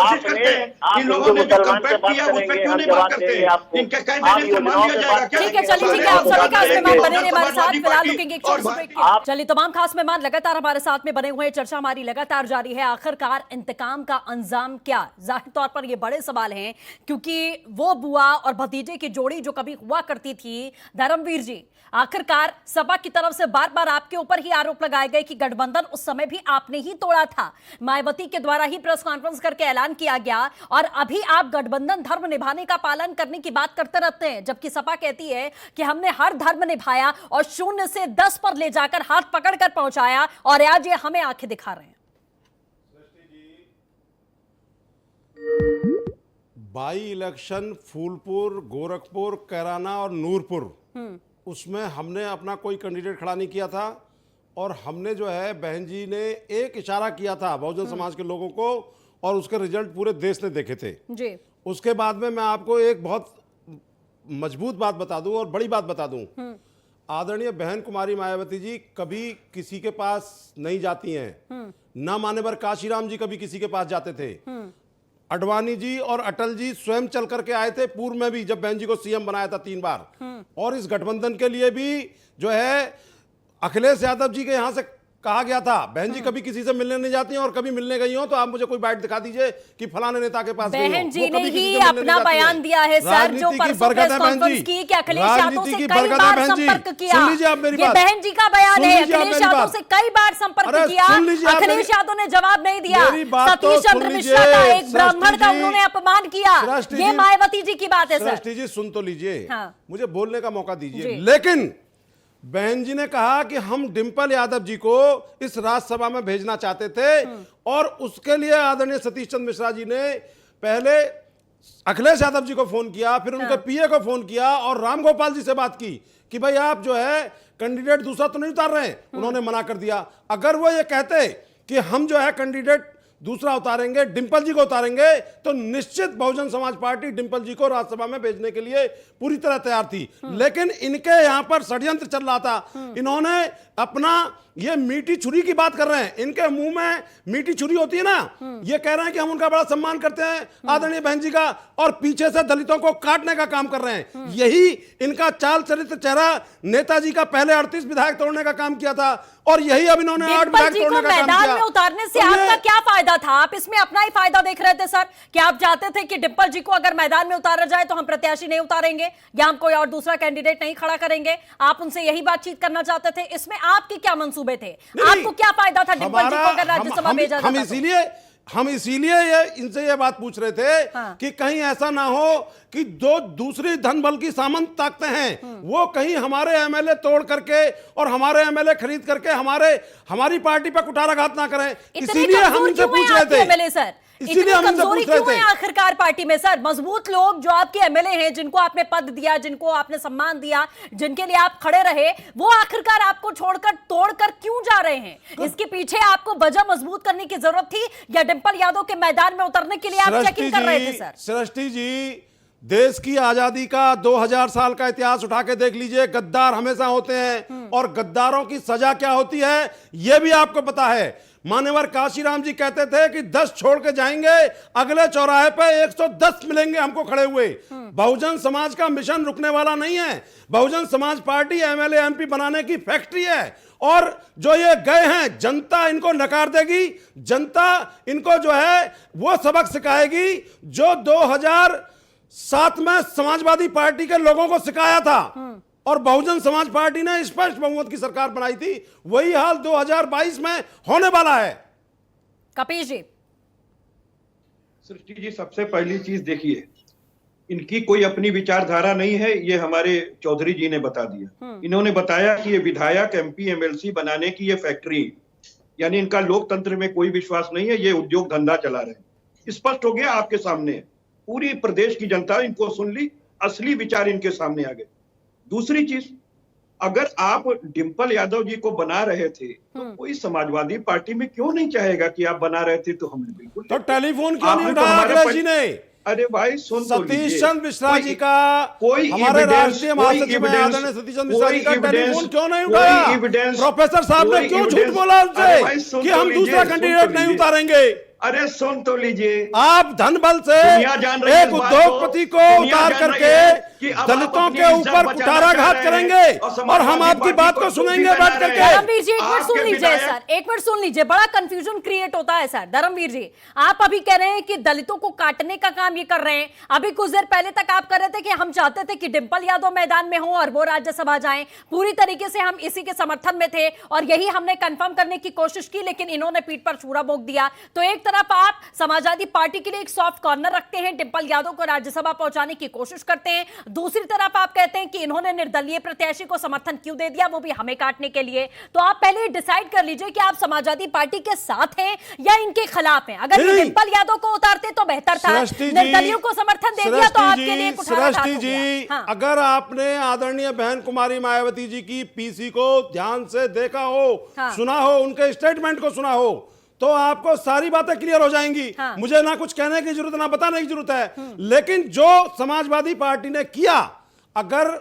है, चलिए ठीक है, आप सभी खास मेहमान बने रहे हमारे साथ। फिलहाल रुकेंगे एक छोटे से ब्रेक के लिए। चलिए, तमाम खास मेहमान लगातार हमारे साथ में बने हुए हैं, चर्चा हमारी लगातार जारी है। आखिरकार इंतकाम का अंजाम क्या? जाहिर तौर पर ये बड़े सवाल हैं, क्योंकि वो बुआ और भतीजे की जोड़ी जो कभी हुआ करती थी, धर्मवीर जी, आखिरकार सपा की तरफ से बार बार आपके ऊपर ही आरोप लगाए गए कि गठबंधन उस समय भी आपने ही तोड़ा था। मायावती के द्वारा ही प्रेस कॉन्फ्रेंस करके ऐलान किया गया, और अभी आप गठबंधन धर्म निभाने का पालन करने की बात करते रहते हैं, जबकि सपा कहती है कि हमने हर धर्म निभाया और 0 से 10 पर ले जाकर हाथ पकड़कर पहुंचाया, और आज ये हमें आंखें दिखा रहे हैं। बाई इलेक्शन फूलपुर, गोरखपुर, कैराना और नूरपुर उसमें हमने अपना कोई कैंडिडेट खड़ा नहीं किया था, और हमने जो है बहन जी ने एक इशारा किया था बहुजन समाज के लोगों को, और उसके रिजल्ट पूरे देश ने देखे थे जी। उसके बाद में मैं आपको एक बहुत मजबूत बात बता दूं और बड़ी बात बता दूं, आदरणीय बहन कुमारी मायावती जी कभी किसी के पास नहीं जाती हैं, ना मान्यवर काशीराम जी कभी किसी के पास जाते थे। अडवाणी जी और अटल जी स्वयं चल करके आए थे, पूर्व में भी जब बहन जी को सीएम बनाया था 3 बार। और इस गठबंधन के लिए भी जो है अखिलेश यादव जी के यहां से कहा गया था, बहन जी कभी किसी से मिलने नहीं जाती हैं, और कभी मिलने गई हो तो आप मुझे कोई बाइट दिखा दीजिए कि फलाने नेता के पास गई हो। बहन जी ने ही अपना बयान दिया है सर, जो परसों प्रेस कॉन्फ्रेंस की कि अखिलेश यादव से कई बार संपर्क किया। ये बहन जी का बयान है, अखिलेश यादव से कई बार संपर्क किया, अखिलेश यादव ने जवाब नहीं दिया। सतीश चंद्र मिश्रा का, एक ब्राह्मण का उन्होंने अपमान किया। ये मायावती जी की बात है सर। सृष्टि जी सुन तो लीजिए, मुझे बोलने का मौका दीजिए। जी। लेकिन बहन जी ने कहा कि हम डिंपल यादव जी को इस राज्यसभा में भेजना चाहते थे, और उसके लिए आदरणीय सतीश चंद्र मिश्रा जी ने पहले अखिलेश यादव जी को फोन किया, फिर उनके पीए को फोन किया, और राम गोपाल जी से बात की कि भाई आप जो है कैंडिडेट दूसरा तो नहीं उतार रहे हैं। उन्होंने मना कर दिया। अगर वो ये कहते कि हम जो है कैंडिडेट दूसरा उतारेंगे, डिंपल जी को उतारेंगे, तो निश्चित बहुजन समाज पार्टी डिंपल जी को राज्यसभा में भेजने के लिए पूरी तरह तैयार थी। लेकिन इनके यहां पर षड्यंत्र चल रहा था। इन्होंने अपना ये मीठी छुरी की बात कर रहे हैं, इनके मुंह में मीठी छुरी होती है ना, ये कह रहे हैं कि हम उनका बड़ा सम्मान करते हैं आदरणीय बहन जी का, और पीछे से दलितों को काटने का काम कर रहे हैं। यही इनका चाल चरित्र चेहरा नेताजी का पहले 38 विधायक तोड़ने का काम किया था, और यही अब इन्होंने 8 विधायक तोड़ने का काम किया। मैदान में उतारने से आपका क्या फायदा था? आप इसमें अपना ही फायदा देख रहे थे सर, कि आप चाहते थे कि डिंपल जी को अगर मैदान में उतारा जाए तो हम प्रत्याशी नहीं उतारेंगे, या हम कोई और दूसरा कैंडिडेट नहीं खड़ा करेंगे। आप उनसे यही बातचीत करना चाहते थे। इसमें आपके क्या मंसूबे थे? आपको क्या फायदा था डिंपल जी को अगर राज्यसभा भेजा जाता? हम इसीलिए इनसे ये बात पूछ रहे थे कि कहीं ऐसा ना हो कि दो दूसरी धन बल की सामंत ताकतें हैं, वो कहीं हमारे एमएलए तोड़ करके और हमारे एमएलए खरीद करके हमारी पार्टी पर कुठाराघात ना करें। इसीलिए हम इनसे पूछ रहे थे एमएलए सर, इतनी कमजोरी क्यों है आखिरकार पार्टी में सर? मजबूत लोग जो आपके एमएलए हैं, जिनको आपने पद दिया, जिनको आपने सम्मान दिया, जिनके लिए आप खड़े रहे, वो आखिरकार आपको छोड़कर तोड़कर क्यों जा रहे हैं? इसके पीछे आपको वजह मजबूत करने की जरूरत थी, या डिंपल यादव के मैदान में उतरने के लिए आप चेकिंग कर रहे थे सर? सृष्टि जी, देश की आजादी का 2000 साल का इतिहास उठा के देख लीजिए। गद्दार हमेशा होते हैं, और गद्दारों की सजा क्या होती है यह भी आपको पता है। मान्यवर काशीराम जी कहते थे कि 10 छोड़ के जाएंगे, अगले चौराहे पे 110 मिलेंगे हमको खड़े हुए। बहुजन समाज का मिशन रुकने वाला नहीं है। Bahujan Samaj party MLA MP बनाने की फैक्ट्री है, और जो ये गए हैं जनता इनको नकार देगी। जनता इनको जो है वो सबक सिखाएगी जो 2007 में समाजवादी पार्टी के लोगों को सिखाया था, और बहुजन समाज पार्टी ने स्पष्ट बहुमत की सरकार बनाई थी। वही हाल 2022 में होने वाला है। कपीश जी। सृष्टि जी, सबसे पहली चीज देखिए, इनकी कोई अपनी विचारधारा नहीं है, ये हमारे चौधरी जी ने बता दिया। इन्होंने बताया कि ये विधायक एमपी एमएलसी बनाने की ये फैक्ट्री, यानी इनका लोकतंत्र में कोई विश्वास नहीं है, ये उद्योग धंधा चला रहे हैं। स्पष्ट हो गया आपके सामने, पूरी प्रदेश की जनता इनको सुन ली, असली विचार इनके सामने आ गए। दूसरी चीज, अगर आप डिंपल यादव जी को बना रहे थे तो कोई समाजवादी पार्टी में क्यों नहीं चाहेगा कि आप बना रहे थे? तो हम बिल्कुल। तो टेलीफोन क्यों नहीं उठाया अखिलेश जी ने? अरे भाई सुन, सतीश चंद्र मिश्रा जी का, कोई हमारे राष्ट्रीय महासचिव आदरणीय सतीश चंद्र मिश्रा जी का टेलीफोन क्यों नहीं उठाया? प्रोफेसर साहब ने क्यों झूठ बोला उनसे कि हम दूसरा कैंडिडेट नहीं उतारेंगे? अरे सुन तो लीजिए, आप धन बल से एक उद्योगपति को उतार करके दलितों के ऊपर कुठाराघात करेंगे, और हम आपकी बात को सुनेंगे बैठ करके। धर्मवीर जी, एक मिनट सुन लीजिए सर, एक मिनट सुन लीजिए। बड़ा कंफ्यूजन क्रिएट होता है सर। धर्मवीर जी, आप अभी कह रहे हैं कि दलितों को काटने का काम ये कर रहे हैं। अभी कुछ देर पहले तक आप कह रहे थे कि हम चाहते थे कि डिंपल यादव मैदान में हो और वो राज्यसभा जाएं। पूरी तरीके से हम इसी के समर्थन में थे, और यही हमने कंफर्म करने की कोशिश की, लेकिन इन्होंने पीठ पर छुरा भोंक दिया। तो एक तरफ आप समाजवादी पार्टी के लिए एक सॉफ्ट कॉर्नर रखते हैं, डिंपल यादव को राज्यसभा पहुंचाने की कोशिश करते हैं, दूसरी तरफ आप कहते हैं कि इन्होंने निर्दलीय प्रत्याशी को समर्थन क्यों दे दिया, वो भी हमें काटने के लिए। तो आप पहले डिसाइड कर लीजिए कि आप समाजवादी पार्टी के साथ हैं या इनके खिलाफ हैं। अगर ये डिंपल यादव को उतारते तो बेहतर था, निर्दलीयों को समर्थन दे दिया तो आपके लिए सृष्टि जी, अगर आपने आदरणीय बहन कुमारी मायावती जी की पीसी को ध्यान से देखा हो, सुना हो, उनके स्टेटमेंट को सुना हो, तो आपको सारी बातें क्लियर हो जाएंगी। मुझे ना कुछ कहने की जरूरत ना बताने की जरूरत है। लेकिन जो समाजवादी पार्टी ने किया, अगर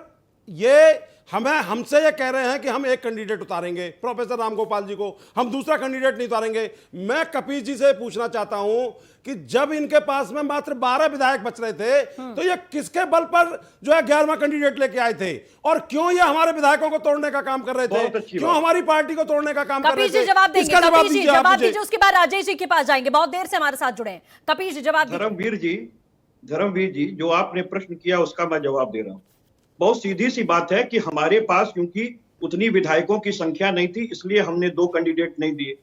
ये हमसे ये कह रहे हैं कि हम एक कैंडिडेट उतारेंगे प्रोफेसर रामगोपाल जी को, हम दूसरा कैंडिडेट नहीं उतारेंगे। मैं कपीश जी से पूछना चाहता हूं कि जब इनके पास में मात्र 12 विधायक बच रहे थे, तो ये किसके बल पर जो है 11वां कैंडिडेट लेके आए थे, और क्यों ये हमारे विधायकों को तोड़ने का काम कर रहे थे, क्यों हमारी पार्टी को तोड़ने का काम कर रहे थे? जवाब देंगे, जवाब दीजिए, उसके बाद राजेश जी के पास जाएंगे, बहुत देर से हमारे साथ जुड़े हैं। कपीश जी जवाब दीजिए। धर्मवीर जी, जो आपने प्रश्न किया उसका मैं जवाब दे रहा हूँ। बहुत सीधी सी बात है कि हमारे पास क्योंकि उतनी विधायकों की संख्या नहीं थी, इसलिए हमने 2 कैंडिडेट नहीं दिए।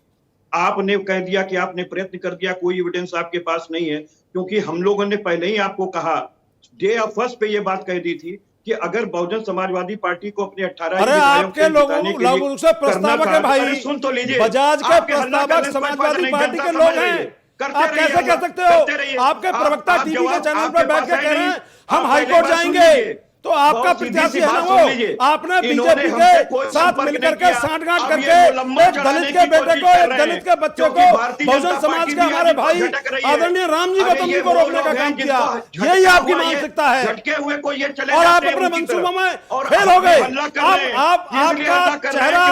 आपने कह दिया कि आपने प्रयत्न कर दिया, कोई एविडेंस आपके पास नहीं है, क्योंकि हम लोगों ने पहले ही आपको कहा, डे ऑफ फर्स्ट पे ये बात कह दी थी कि अगर बहुजन समाजवादी पार्टी को अपने 18 आपके लोगों से प्रस्तावक है भाई, सुन तो लीजिए, बजाज के प्रस्तावक समाजवादी पार्टी के लोग हैं। आप कैसे कह सकते हो? आपके प्रवक्ता टीवी के चैनल पर बैठ के कह रहे हैं हम हाईकोर्ट जाएंगे, तो आपका प्रत्याशी है ना वो। आपने बीजेपी के साथ मिलकर के सांठगांठ करके एक दलित के बेटे को, एक दलित के बच्चे को, बहुजन समाज के हमारे भाई आदरणीय राम जी गौतम जी को रोकने का काम किया। यही आपकी मानसिकता है, और आप अपने मंसूबों में फेल हो गए। आपका चेहरा,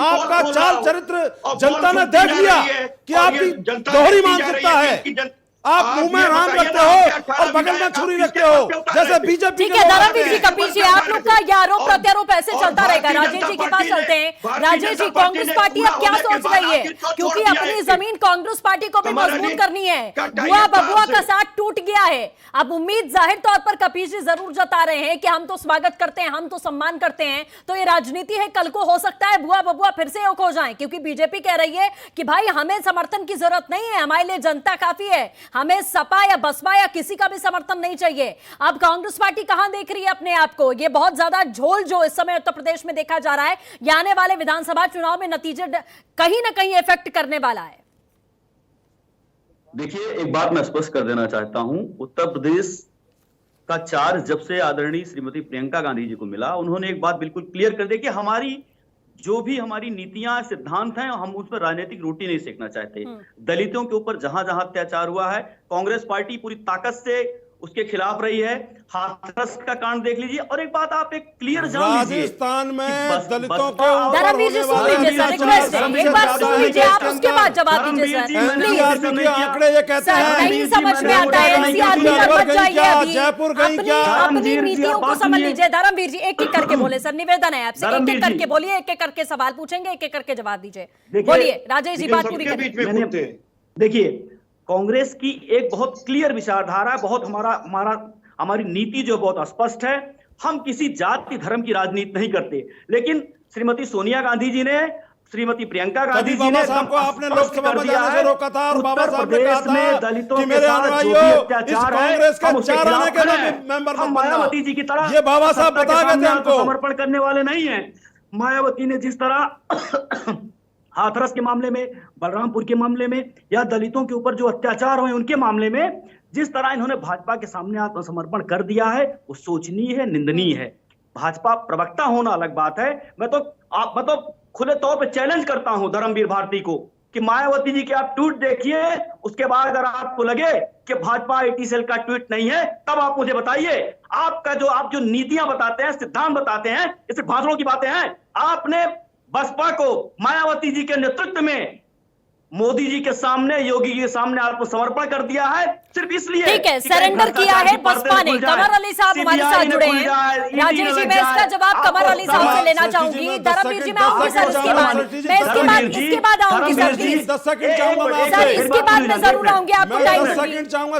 आपका चाल चरित्र जनता ने देख लिया कि आपकी दोहरी मानसिकता है। आप मुंह में राम रखते हो और बगल में छुरी रखते हो, जैसे बीजेपी। ठीक है धर्मवीर जी, कपीश जी, आप लोग का ये आरोप प्रत्यारोप ऐसे चलता रहेगा। राजेश जी के पास चलते हैं। राजेश जी, कांग्रेस पार्टी अब क्या सोच रही है, क्योंकि अपनी जमीन कांग्रेस पार्टी को भी मजबूत करनी है। बुआ बबुआ का साथ टूट गया है। अब उम्मीद जाहिर तौर पर कपीश जी जरूर जता रहे हैं कि हम तो स्वागत करते हैं, हम तो सम्मान करते हैं। तो ये राजनीति है, कल को हो सकता है बुआ बबुआ फिर से एक हो जाए, क्योंकि बीजेपी कह रही है कि भाई हमें समर्थन की जरूरत नहीं है, हमारे लिए जनता काफी है, हमें सपा या बसपा या किसी का भी समर्थन नहीं चाहिए। अब कांग्रेस पार्टी कहां देख रही है अपने आप को? ये बहुत ज्यादा झोल जो इस समय उत्तर प्रदेश में देखा जा रहा है, ये आने वाले विधानसभा चुनाव में नतीजे कहीं ना कहीं इफेक्ट करने वाला है। देखिए, एक बात मैं स्पष्ट कर देना चाहता हूं, उत्तर प्रदेश का चार्ज जब से आदरणीय श्रीमती प्रियंका गांधी जी को मिला, उन्होंने एक बात बिल्कुल क्लियर कर दी कि हमारी जो भी हमारी नीतियां, सिद्धांत हैं, हम उस पर राजनीतिक रोटी नहीं सेकना चाहते। दलितों के ऊपर जहां जहां अत्याचार हुआ है, कांग्रेस पार्टी पूरी ताकत से उसके खिलाफ रही है। हाथरस का कांड देख लीजिए। और एक बात आप एक क्लियर जान लीजिए, राजस्थान में दलितों को धर्मवीर जी सुन लीजिए सर, रिक्वेस्ट है, एक बार सुन लीजिए, आप उसके बाद जवाब दीजिए सर। प्लीज, आंकड़े ये कहते हैं नहीं समझ में आता है, एनसीआर की तरफ जाइए अभी, जयपुर गई क्या, अपनी नीतियों को समझ लीजिए। धर्मवीर जी एक एक करके बोले सर, निवेदन है आपसे, एक एक करके बोलिए, एक एक करके सवाल पूछेंगे, एक एक करके जवाब दीजिए। बोलिए राजेश जी, बात पूरी करिए। देखिए, कांग्रेस की एक बहुत क्लियर विचारधारा है, बहुत हमारी नीति जो बहुत स्पष्ट है। हम किसी जाति धर्म की राजनीति नहीं करते, लेकिन श्रीमती सोनिया गांधी जी ने, श्रीमती प्रियंका गांधी जी ने आपको आपने लोकसभा में जाने से रोका था, और बाबा साहब ने कहा था दलितों कि मेरे अनुयायियों इस कांग्रेस का 4 आने के मेंबर हम मायावती जी की तरह ये बाबा साहब बता गए थे हमको, समर्पण करने वाले नहीं है। मायावती ने जिस तरह हाथरस के मामले में, बलरामपुर के मामले में, या दलितों के ऊपर जो अत्याचार हुए उनके मामले में जिस तरह इन्होंने भाजपा के सामने आत्मसमर्पण कर दिया है, वो सोचनीय है, निंदनीय है। भाजपा प्रवक्ता होना अलग बात है। मैं तो खुले तौर पे चैलेंज करता हूं धर्मवीर भारती को कि मायावती जी के आप ट्वीट देखिए, उसके बाद अगर आपको लगे कि भाजपा आईटी सेल का ट्वीट नहीं है, तब आप मुझे बताइए। आप जो नीतियां बताते हैं, सिद्धांत बताते हैं, ये सिर्फ भाषणों की बातें हैं। आपने बसपा को मायावती जी के नेतृत्व में मोदी जी के सामने, योगी जी के सामने आत्मसमर्पण कर दिया है, सिर्फ इसलिए। ठीक है, सरेंडर किया है बसपा ने। कमर अली साहब हमारे साथ जुड़े हैं। राजेश जी, मैं इसका जवाब कमर अली साहब से लेना चाहूंगी। धर्मवीर जी, मैं आऊंगी सर इसके बाद आऊंगी सर, प्लीज सर, इसके बाद मैं जरूर आऊंगी, आपको टाइम चाहूंगा।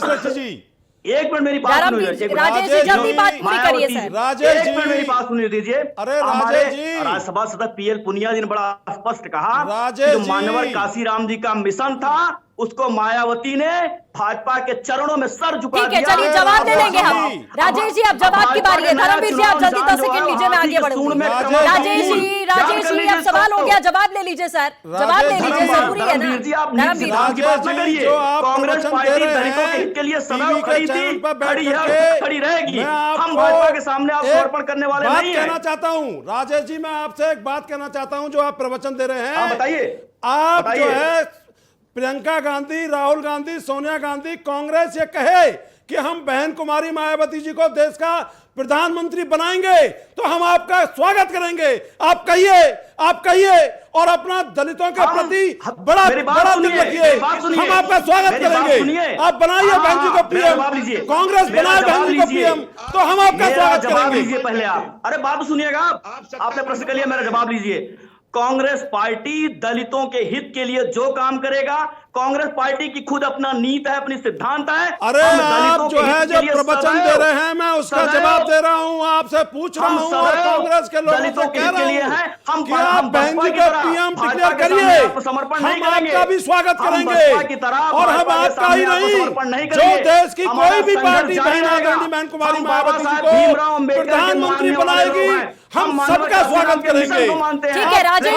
एक मिनट मेरी बात सुनिए, राजेश जी जल्दी बात पूरी करिए सर। राजेश जी, एक मिनट मेरी बात सुनिए दीजिए। अरे राजेश जी, राज्यसभा सदस्य पीएल पुनिया जी ने बड़ा स्पष्ट कहा, राजेश जो मानवर काशीराम जी का मिशन था, उसको मायावती ने भाजपा के चरणों में सर झुका ठीक है, दिया। चलिए जवाब दे लेंगे हम। राजेश जी अब जवाब की बारी है। धर्मवीर जी आप जल्दी 10 सेकंड लीजिए, मैं आगे बढ़ूंगी। राजेश जी अब सवाल हो गया, जवाब ले लीजिए सर, जवाब ले लीजिए, जरूरी है ना। धर्मवीर की बात न करिए। कांग्रेस पार्टी दलितों के हित के लिए सदैव खड़ी थी, खड़ी है, खड़ी रहेगी। हम भाजपा के सामने आप समर्पण करने वाले नहीं है। कहना चाहता हूं राजेश जी, मैं आपसे एक बात कहना चाहता हूं, जो आप प्रवचन दे रहे हैं, बताइए। आप जो है प्रियंका गांधी, राहुल गांधी, सोनिया गांधी, कांग्रेस ये कहे कि हम बहन कुमारी मायावती जी को देश का प्रधानमंत्री बनाएंगे तो हम आपका स्वागत करेंगे। आप कहिए और अपना दलितों के प्रति बड़ा दिल रखिए, हम आपका स्वागत करेंगे। आप बनाइए बहन जी को पीएम, कांग्रेस बनाए बहन जी को पीएम, तो हम आपका स्वागत करेंगे। पहले आप अरे बात सुनिएगा, आपने प्रश्न कर लिया, मेरा जवाब लीजिए। कांग्रेस पार्टी दलितों के हित के लिए जो काम करेगा, कांग्रेस पार्टी की खुद अपना नीति है, अपनी सिद्धांत है। अरे आप जो है जो प्रवचन दे रहे हैं, मैं उसका जवाब दे रहा हूं, आपसे पूछ रहा हूं और कांग्रेस के लोगों से कह रहा हूं कि आप बहन जी को पीएम डिक्लेयर करिए, हम आपका भी स्वागत करेंगे। और हम आपका ही नहीं, जो देश की कोई भी पार्टी बहन कुमारी मायावती जी को प्रधानमंत्री बनाएगी, हम सबका स्वागत करेंगे। ठीक है राजेश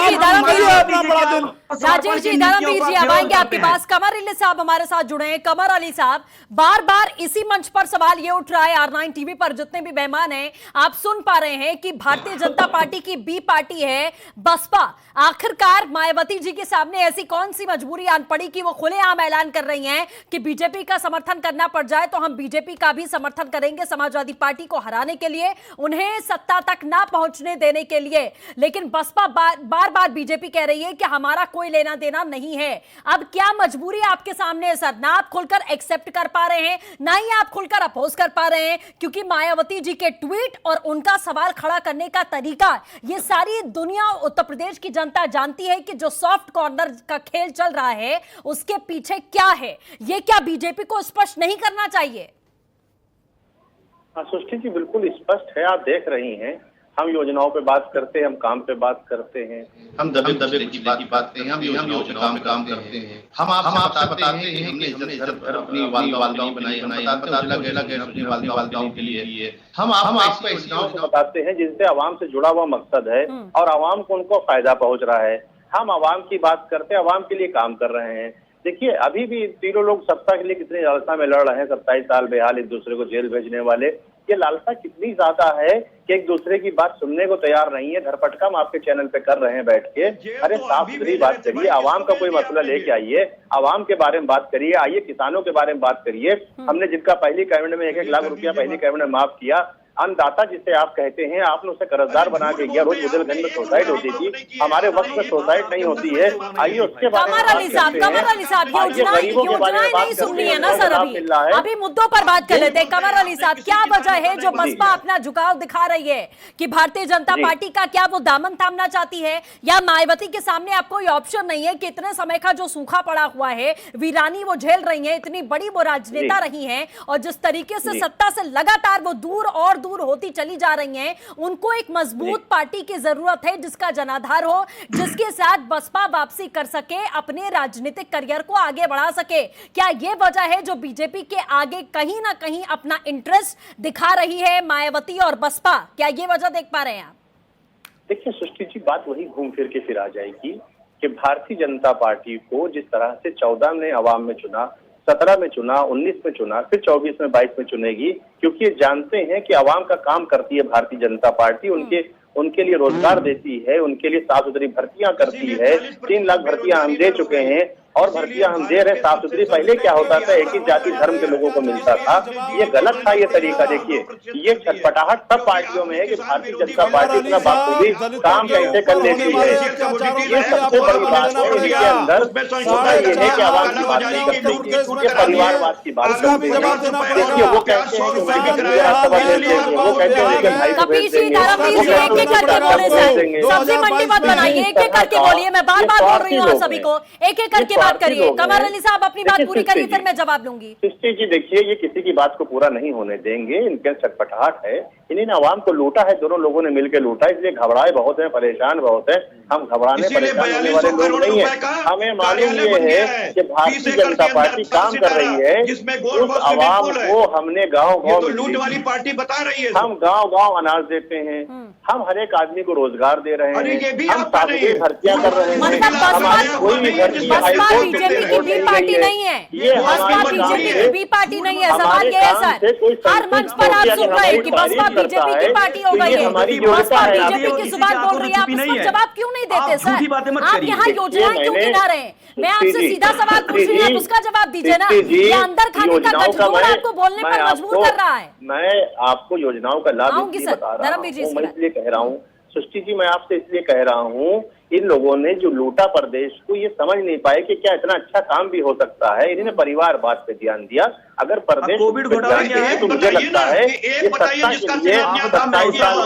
जी, धर्मवीर जी अब आएंगे आपके पास। कमर अली साहब हमारे साथ जुड़े हैं। कमर अली साहब, बार बार इसी मंच पर सवाल ये उठ रहा है, R9 टीवी पर जितने भी मेहमान हैं आप सुन पा रहे हैं कि भारतीय जनता पार्टी की बी पार्टी है बसपा। आखिरकार मायावती जी के सामने ऐसी कौन सी मजबूरी आन पड़ी कि वो खुलेआम ऐलान कर रही हैं कि बीजेपी का समर्थन करना पड़ जाए तो हम बीजेपी का भी समर्थन करेंगे, समाजवादी पार्टी को हराने के लिए, उन्हें सत्ता तक ना पहुंचने देने के लिए। लेकिन बसपा बार बार बीजेपी कह रही है कि हमारा कोई लेना देना नहीं है। अब क्या मजबूरी आपके सामने है सर? ना आप खुलकर एक्सेप्ट कर पा रहे हैं, ना ही आप खुलकर अपोज कर पा रहे हैं, क्योंकि मायावती जी के ट्वीट और उनका सवाल खड़ा करने का तरीका, ये सारी दुनिया, उत्तर प्रदेश की जनता जानती है कि जो सॉफ्ट कॉर्नर का खेल चल रहा है उसके पीछे क्या है। ये क्या बीजेपी को स्पष्ट नहीं करना चाहिए? सृष्टि जी बिल्कुल स्पष्ट है, आप देख रही हैं। हम योजनाओं पे बात करते हैं, हम काम पे बात करते हैं, हम दबे की बात करते हैं, हम योजनाओं पे काम करते हैं। हम आपसे बताते हैं हमने इज्जत घर अपनी वालदाओं बनाई, हम बताते हैं अपनी वालदाओं के लिए। हम आपको योजनाओं को बताते हैं जिनसे आवाम से जुड़ा हुआ मकसद है और आवाम को उनको फायदा पहुंच रहा है। हम आवाम की बात करते हैं, आवाम के लिए काम कर रहे हैं। देखिए अभी भी तीनों लोग सत्ता के लिए कितनी लालसा में लड़ रहे हैं, 27 साल बेहाल एक दूसरे को जेल भेजने वाले। ये लालसा कितनी ज्यादा है कि एक दूसरे की बात सुनने को तैयार नहीं है। धरपटका हम आपके चैनल पे कर रहे हैं बैठ के। अरे साफ सुथरी बात करिए, आवाम का कोई मसला लेके आइए, आवाम के बारे में बात करिए, आइए किसानों के बारे में बात करिए। हमने जिनका पहली कैबिनेट में 1-1 लाख रुपया पहली कैबिनेट में माफ किया, अन्नदाता जिसे आप कहते हैं, आपने उसे कर्जदार बना के किया। रोज बुदेलखंड में सुसाइड होती थी, हमारे वक्त में सुसाइड नहीं होती है। आइए उसके बारे में कमर अली साहब योजनाएं नहीं सुननी है ना सर? अभी मुद्दों पर बात कर लेते हैं। कमर अली साहब, क्या वजह है जो बसपा अपना झुकाव दिखा रही है कि भारतीय जनता पार्टी का क्या वो दामन थामना चाहती है, या मायावती के सामने अब कोई ऑप्शन नहीं है कि इतने समय का जो सूखा पड़ा हुआ है, वीरानी वो झेल रही है, इतनी बड़ी वो राजनेता रही हैं और जिस तरीके से सत्ता से लगातार वो दूर और दूर होती चली जा रही हैं, उनको एक मजबूत पार्टी की जरूरत है जिसका जनाधार हो, जिसके साथ बसपा वापसी कर सके, अपने राजनीतिक करियर को आगे बढ़ा सके। क्या ये वजह है जो बीजेपी के आगे कहीं ना कहीं अपना इंटरेस्ट दिखा रही है मायावती और बसपा? क्या ये वजह देख पा रहे हैं आप? देखिए सृष्टि जी, बात वही घूम फिर के फिर आ जाएगी कि भारतीय जनता पार्टी को जिस तरह से 14 में अवाम में चुना, 17 में चुना, 19 में चुना, फिर 24 में 22 में चुनेगी, क्योंकि ये जानते हैं कि आवाम का काम करती है भारतीय जनता पार्टी। उनके लिए रोजगार देती है, उनके लिए साफ सुथरी भर्तियां करती है। 3 लाख भर्तियां हम दे चुके हैं और भर्तियां हम दे रहे हैं साफ सुथरी। पहले क्या होता था, एक ही जाति धर्म के लोगों को मिलता था, ये गलत था ये तरीका। देखिए ये छटपटाहट सब पार्टियों में है कि भारतीय जनता पार्टी इतना बाखूबी काम कैसे कर लेती है। ये सबसे बड़ी बात है इनके अंदर, होता ये है कि आवाम की बात नहीं करती, ये परिवारवाद की बात करती है। देखिए वो कहते हैं कि वो कहते हैं कि भाई करके बोले सर, सब्जी मंडी मत बनाइए, एक एक करके बोलिए। मैं बार बार बोल रही हूँ आप सभी को, एक एक करके बात करिए, कमर अली साहब अपनी बात पूरी करिए, फिर मैं जवाब लूंगी। सृष्टि जी देखिए, ये किसी की बात को पूरा नहीं होने देंगे, इनके छटपटाहट है, इन्होंने आवाम को लूटा है, दोनों लोगों ने मिलकर लूटा, इसलिए घबराए बहुत है, परेशान बहुत है। हम घबराने परेशान होने वाले लोग नहीं है। हमें मालूम ये है कि भारतीय जनता पार्टी काम कर रही है, उस आवाम को हमने गाँव-गाँव लूट वाली पार्टी बता रही है। हम गाँव-गाँव अनाज देते हैं, हम हर एक आदमी को रोजगार दे रहे हैं, हम सामुदायिक भर्तियां कर रहे हैं, हमारी कोई भी भर्ती बीजेपी की बी पार्टी नहीं है, बसपा बीजेपी की बी पार्टी नहीं है। सवाल ये है सर, हर मंच पर आप सुन रहे हैं कि बसपा बीजेपी की पार्टी हो गई है, बसपा बीजेपी की जुबान बोल रही है, आप उस पर जवाब क्यों नहीं देते सर? आप यहाँ योजनाएं क्यों गिना रहे हैं? मैं आपसे सीधा सवाल पूछ रही हूँ, आप उसका जवाब दीजिए ना। ये अंदर खाने का गठजोड़ आपको बोलने पर मजबूर कर रहा है। मैं आपको योजनाओं का लाभ इसलिए बता रहा हूँ, मैं इसलिए कह रहा हूँ सृष्टि जी, मैं आपसे इसलिए कह रहा हूँ, इन लोगों ने जो लूटा प्रदेश को, ये समझ नहीं पाए कि क्या इतना अच्छा काम भी हो सकता है। इन्होंने परिवार बात पे ध्यान दिया। अगर प्रदेश कोविड घोटाला क्या है तो मुझे लगता है ये सत्ता के लिए 27 साल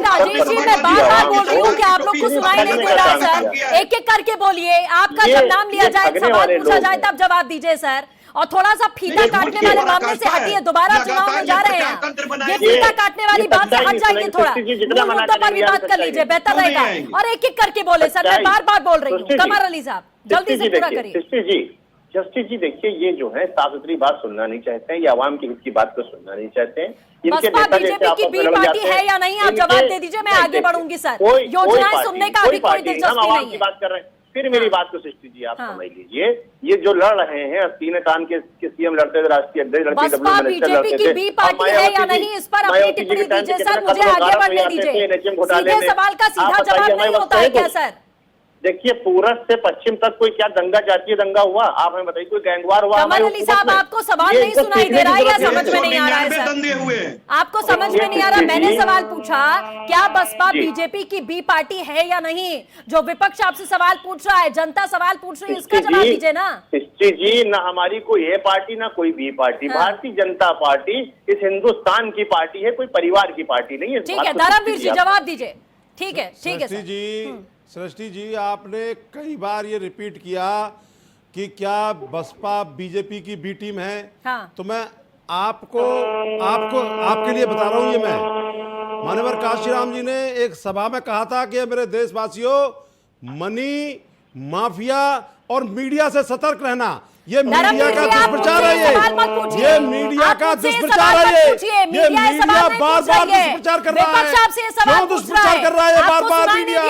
राजेश जी, मैं बार-बार बोल रही हूँ कि आप लोग को सुनाई नहीं दे रहा है सर। एक एक करके बोलिए, आपका जब नाम लिया जाए, सवाल पूछा जाए तब जवाब दीजिए सर। और थोड़ा सा फीता काटने वाले मामले से हटिए, दोबारा चुनाव में जा रहे हैं, ये फीता काटने वाली बात से हट जाइए, थोड़ा मूल मुद्दों पर भी बात कर लीजिए, बेहतर रहेगा। और एक एक करके बोले सर, मैं बार बार बोल रही हूँ। कमर अली साहब जल्दी से पूरा करिए। जस्टिस जी देखिए, ये जो है साफ सुथरी बात सुनना नहीं चाहते हैं, ये आवाम की हित की बात को सुनना नहीं चाहते हैं। बसपा बीजेपी की बी पार्टी है या नहीं, आप जवाब दे दीजिए, मैं आगे बढ़ूंगी सर। योजनाएं सुनने का अभी कोई दिलचस्पी नहीं है। बात कर रहे हैं, फिर मेरी बात को सृष्टि जी आप समझ लीजिए, ये जो लड़ रहे हैं, तीन तान के सीएम लड़ते थे, राष्ट्रीय अध्यक्ष लड़ते थे, बसपा बीजेपी की बी पार्टी है या नहीं, इस पर अपनी टिप्पणी दीजिए सर, मुझे आगे बढ़ने दीजिए। सीधे सवाल का सीधा जवाब नहीं होता है क्या सर? देखिए, पूरब से पश्चिम तक कोई क्या दंगा जातीय दंगा हुआ, आप हमें बताइए, कोई गैंगवार हुआ? कमल अली साहब, आपको सवाल नहीं सुनाई दे रहा है या समझ में नहीं आ रहा है सर? आपको समझ में नहीं आ रहा? मैंने सवाल पूछा, क्या बसपा बीजेपी की बी पार्टी है या नहीं? जो विपक्ष आपसे सवाल पूछ रहा है, जनता सवाल पूछ रही है, इसका जवाब दीजिए ना। जी, ना हमारी कोई ए पार्टी ना कोई B party, Bharatiya Janata party इस हिंदुस्तान की पार्टी है, कोई परिवार की पार्टी नहीं है। ठीक है धर्मवीर जी, जवाब दीजिए। ठीक है जी। सृष्टि जी, आपने कई बार ये रिपीट किया कि क्या बसपा बीजेपी की बी टीम है। हाँ। तो मैं आपके लिए बता रहा हूं, ये मैं माननीय काशीराम जी ने एक सभा में कहा था कि मेरे देशवासियों, मनी माफिया और मीडिया से सतर्क रहना। ये मीडिया का दुष्प्रचार है, ये मीडिया का दुष्प्रचार है, ये मीडिया बार बार दुष्प्रचार कर रहा है। क्यों दुष्प्रचार कर रहा है बार बार मीडिया?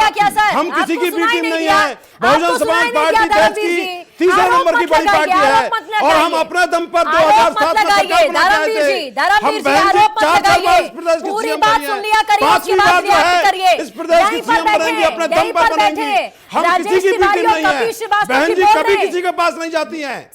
हम किसी की बी टीम नहीं है, बहुजन समाज पार्टी देश की तीसरे नंबर की बड़ी पार्टी है, और हम अपने दम पर 2007 में सरकार बनाना चाहते हैं। हम बहन 4 साल बाद इस प्रदेश के सीएम बनेंगे, 5वीं बार जो है इस प्रदेश के सीएम बनेंगे, अपने दम पर बनेंगे। हम किसी की बी टीम नहीं है, बहन जी कभी किसी के पास नहीं जाती हैं।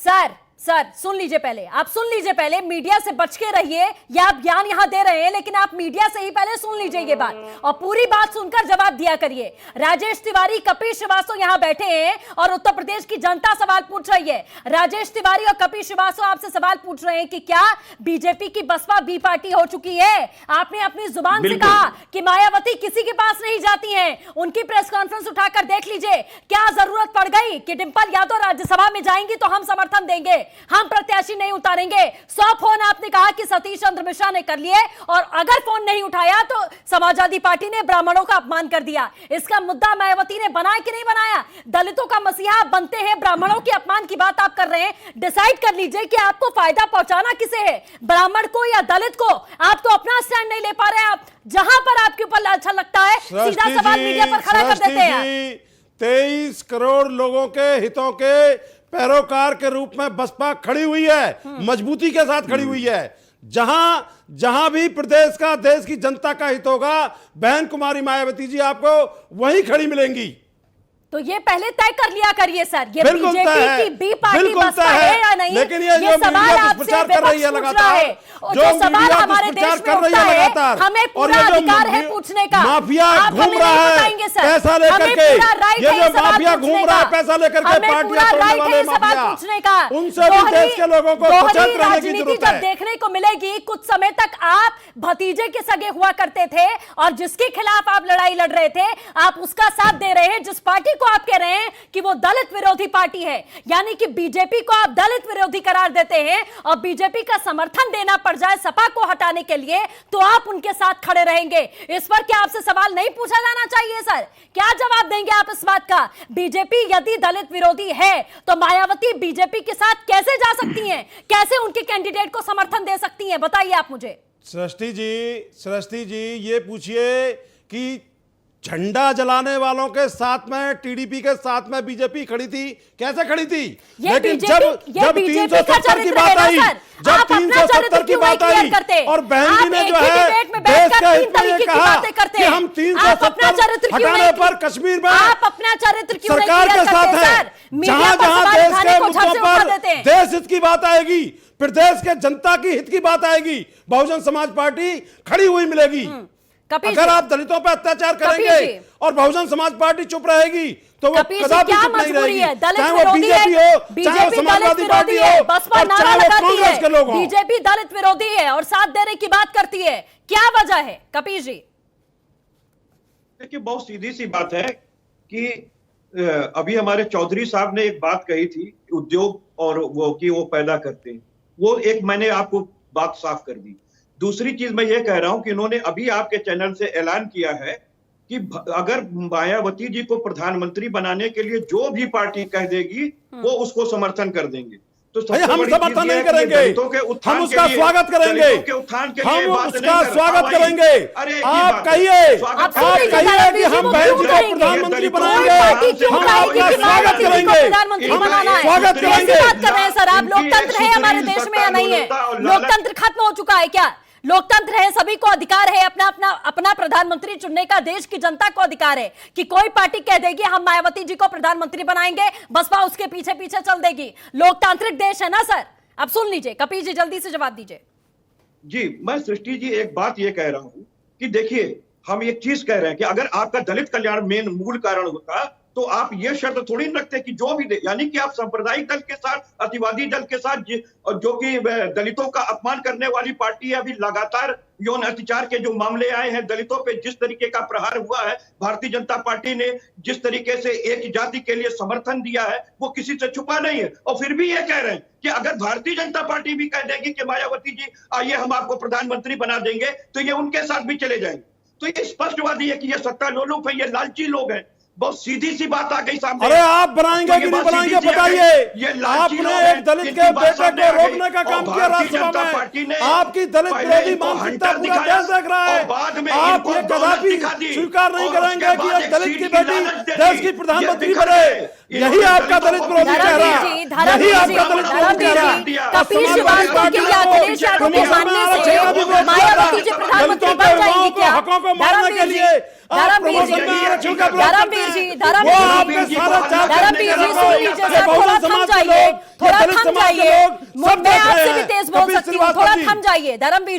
सर सुन लीजिए पहले, आप सुन लीजिए पहले, मीडिया से बच के रहिए, या आप ज्ञान यहां दे रहे हैं, लेकिन आप मीडिया से ही पहले सुन लीजिए ये बात, और पूरी बात सुनकर जवाब दिया करिए। राजेश तिवारी, कपिल श्रीवास्तव यहां बैठे हैं और उत्तर प्रदेश की जनता सवाल पूछ रही है। राजेश तिवारी और कपिल श्रीवास्तव आपसे सवाल पूछ रहे हैं कि क्या बीजेपी की बसपा बी पार्टी हो चुकी है? आपने अपनी जुबान से कहा कि मायावती किसी के पास नहीं जाती हैं, उनकी प्रेस कॉन्फ्रेंस उठाकर देख लीजिए। क्या जरूरत पड़ गई कि डिंपल यादव राज्यसभा में जाएंगी तो हम समर्थन देंगे, हम प्रत्याशी नहीं उतारेंगे? 100 फोन आपने कहा कि सतीश चंद्र मिश्रा ने कर लिए, और अगर फोन नहीं उठाया तो समाजवादी पार्टी ने ब्राह्मणों का अपमान कर दिया। इसका मुद्दा मायावती ने बनाया कि नहीं बनाया? दलितों का मसीहा बनते हैं, ब्राह्मणों के अपमान की बात आप कर रहे हैं। डिसाइड कर लीजिए कि आपको फायदा पहुंचाना किसे है, ब्राह्मण को या दलित को? आप तो अपना स्टैंड नहीं ले पा रहे हैं, आप जहां पर आपके ऊपर अच्छा लगता है सीधा सवाल मीडिया पर खड़ा कर देते हैं। 23 करोड़ लोगों के हितों के पैरोकार के रूप में बसपा खड़ी हुई है, मजबूती के साथ खड़ी हुई है। जहां भी प्रदेश का, देश की जनता का हित होगा, बहन कुमारी मायावती जी आपको वहीं खड़ी मिलेंगी। तो ये पहले तय कर लिया करिए सर, ये बिल्कुल बीजेपी तय है, की बी पार्टी बिल्कुल बसपा तय है है, या नहीं, लेकिन ये जो सवाल मीडिया आपसे दुष्प्रचार कर रही है विपक्ष पूछ रहा लगातार, है। और जो जो सवाल मीडिया हमारे देश दुष्प्रचार में कर रही उठता है है, लगातार, हमें और पूरा ये जो अधिकार है पूछने का। माफिया आप घूम हमें रहा नहीं है बताएंगे सर, पैसा लेकर हमें के, पूरा राइट ये है जो सवाल माफिया पूछने घूम रहा है का। पैसा लेकर के हमें पार्टियां पूरा तोड़ने राइट वाले है सवाल माफिया, पूछने का। उनसे भी देश के लोगों को दोहरी सचेत रहने की राजनीति जरूरत जब है। देखने को मिलेगी, कुछ समय तक आप भतीजे के सगे हुआ करते थे और जिसके खिलाफ आप लड़ाई लड़ रहे थे, आप उसका साथ दे रहे हैं, जिस पार्टी को आप कह रहे हैं कि वो दलित विरोधी पार्टी है, यानी कि बीजेपी को आप दलित विरोधी करार देते हैं और बीजेपी का समर्थन देना पड़ जाए सपा को हटाने के लिए तो आप उनके साथ खड़े रहेंगे। इस पर क्या आपसे सवाल नहीं पूछा जाना चाहिए सर? क्या जवाब देंगे आप इस बात का? बीजेपी यदि दलित विरोधी है तो मायावती बीजेपी के साथ कैसे जा सकती हैं? कैसे उनके कैंडिडेट को समर्थन दे सकती हैं? बताइए आप मुझे। सृष्टि जी ये पूछिए कि झंडा जलाने वालों के साथ में टीडीपी के साथ में बीजेपी खड़ी थी, कैसे खड़ी थी? लेकिन जब 370 की बात आई, जब 370 की बात आई और बहन जी ने जो है देश के हित में कहा कि हम 370 हटाने पर कश्मीर में आप अपना चरित्र क्यों सरकार के साथ हैं। जहां जहां देश के मुद्दों पर देश हित की बात आएगी, फिर देश के जनता की हित की बात आएगी, बहुजन समाज पार्टी खड़ी हुई मिलेगी। अगर आप दलितों पर अत्याचार करेंगे और बहुजन समाज पार्टी चुप रहेगी तो वो कदापि चुप नहीं रहेगी, चाहे वो बीजेपी हो, चाहे वो समाजवादी पार्टी हो, बसपा और नारा चाहे वो लगाती कांग्रेस के लोग है, हों। बीजेपी दलित विरोधी है और साथ देने की बात करती है, क्या वजह है कपिल जी? देखिए बहुत सीधी सी बात है कि अभी हमारे चौधरी साहब ने एक बात कही थी उद्योग और वो कि वो पैदा करते हैं, वो एक मैंने आपको बात साफ कर दी। दूसरी चीज मैं ये कह रहा हूं कि इन्होंने अभी आपके चैनल से ऐलान किया है कि अगर मायावती जी को प्रधानमंत्री बनाने के लिए जो भी पार्टी कह देगी वो उसको समर्थन कर देंगे। तो हम समर्थन नहीं करेंगे, हम उसका स्वागत करेंगे, हम उसका स्वागत करेंगे। आप कहिए कि हम बहन जी को प्रधानमंत्री बनाएंगे, हम आपका स्वागत करेंगे, हम स्वागत करेंगे। बात कर रहे हैं सर आप? लोकतंत्र है हमारे देश में या नहीं है? लोकतंत्र खत्म हो चुका है क्या? लोकतंत्र है, सभी को अधिकार है अपना अपना अपना प्रधानमंत्री चुनने का, देश की जनता को अधिकार है कि कोई पार्टी कह देगी हम मायावती जी को प्रधानमंत्री बनाएंगे, बसपा उसके पीछे पीछे चल देगी। लोकतांत्रिक देश है ना सर? अब सुन लीजिए, कपिल जी जल्दी से जवाब दीजिए। जी मैं सृष्टि जी एक बात ये कह रहा हूं कि देखिए हम एक चीज कह रहे हैं कि अगर आपका दलित कल्याण मेन मूल कारण होता तो आप ये शर्त थोड़ी न रखते कि जो भी यानी कि आप सांप्रदायिक दल के साथ, अतिवादी दल के साथ जो कि दलितों का अपमान करने वाली पार्टी है, अभी लगातार यौन अत्याचार के जो मामले आए हैं, दलितों पे जिस तरीके का प्रहार हुआ है, भारतीय जनता पार्टी ने जिस तरीके से एक जाति के लिए समर्थन दिया है वो किसी से छुपा नहीं है। और फिर भी ये कह रहे हैं कि अगर भारतीय जनता पार्टी भी कह देगी कि मायावती जी आइए हम आपको प्रधानमंत्री बना देंगे तो ये उनके साथ भी चले जाएंगे। तो ये स्पष्टवादी है कि ये सत्ता लोलुप है, ये लालची लोग हैं। बहुत सीधी सी बात आ गई सामने। अरे आप बनाएंगे कि नहीं बनाएंगे बताइए। आपने एक दलित के बेटे को रोकने का काम किया राज्यसभा में, आपकी दलित विरोधी मानसिकता पूरा देश देख रहा है। आप ये कदापि स्वीकार नहीं करेंगे कि एक दलित की बेटी देश की प्रधानमंत्री बने। यही आपका दलित विरोधी चेहरा, यही आपका दलित विरोधी चेहरा। हकों को मारने के लिए धर्मवीर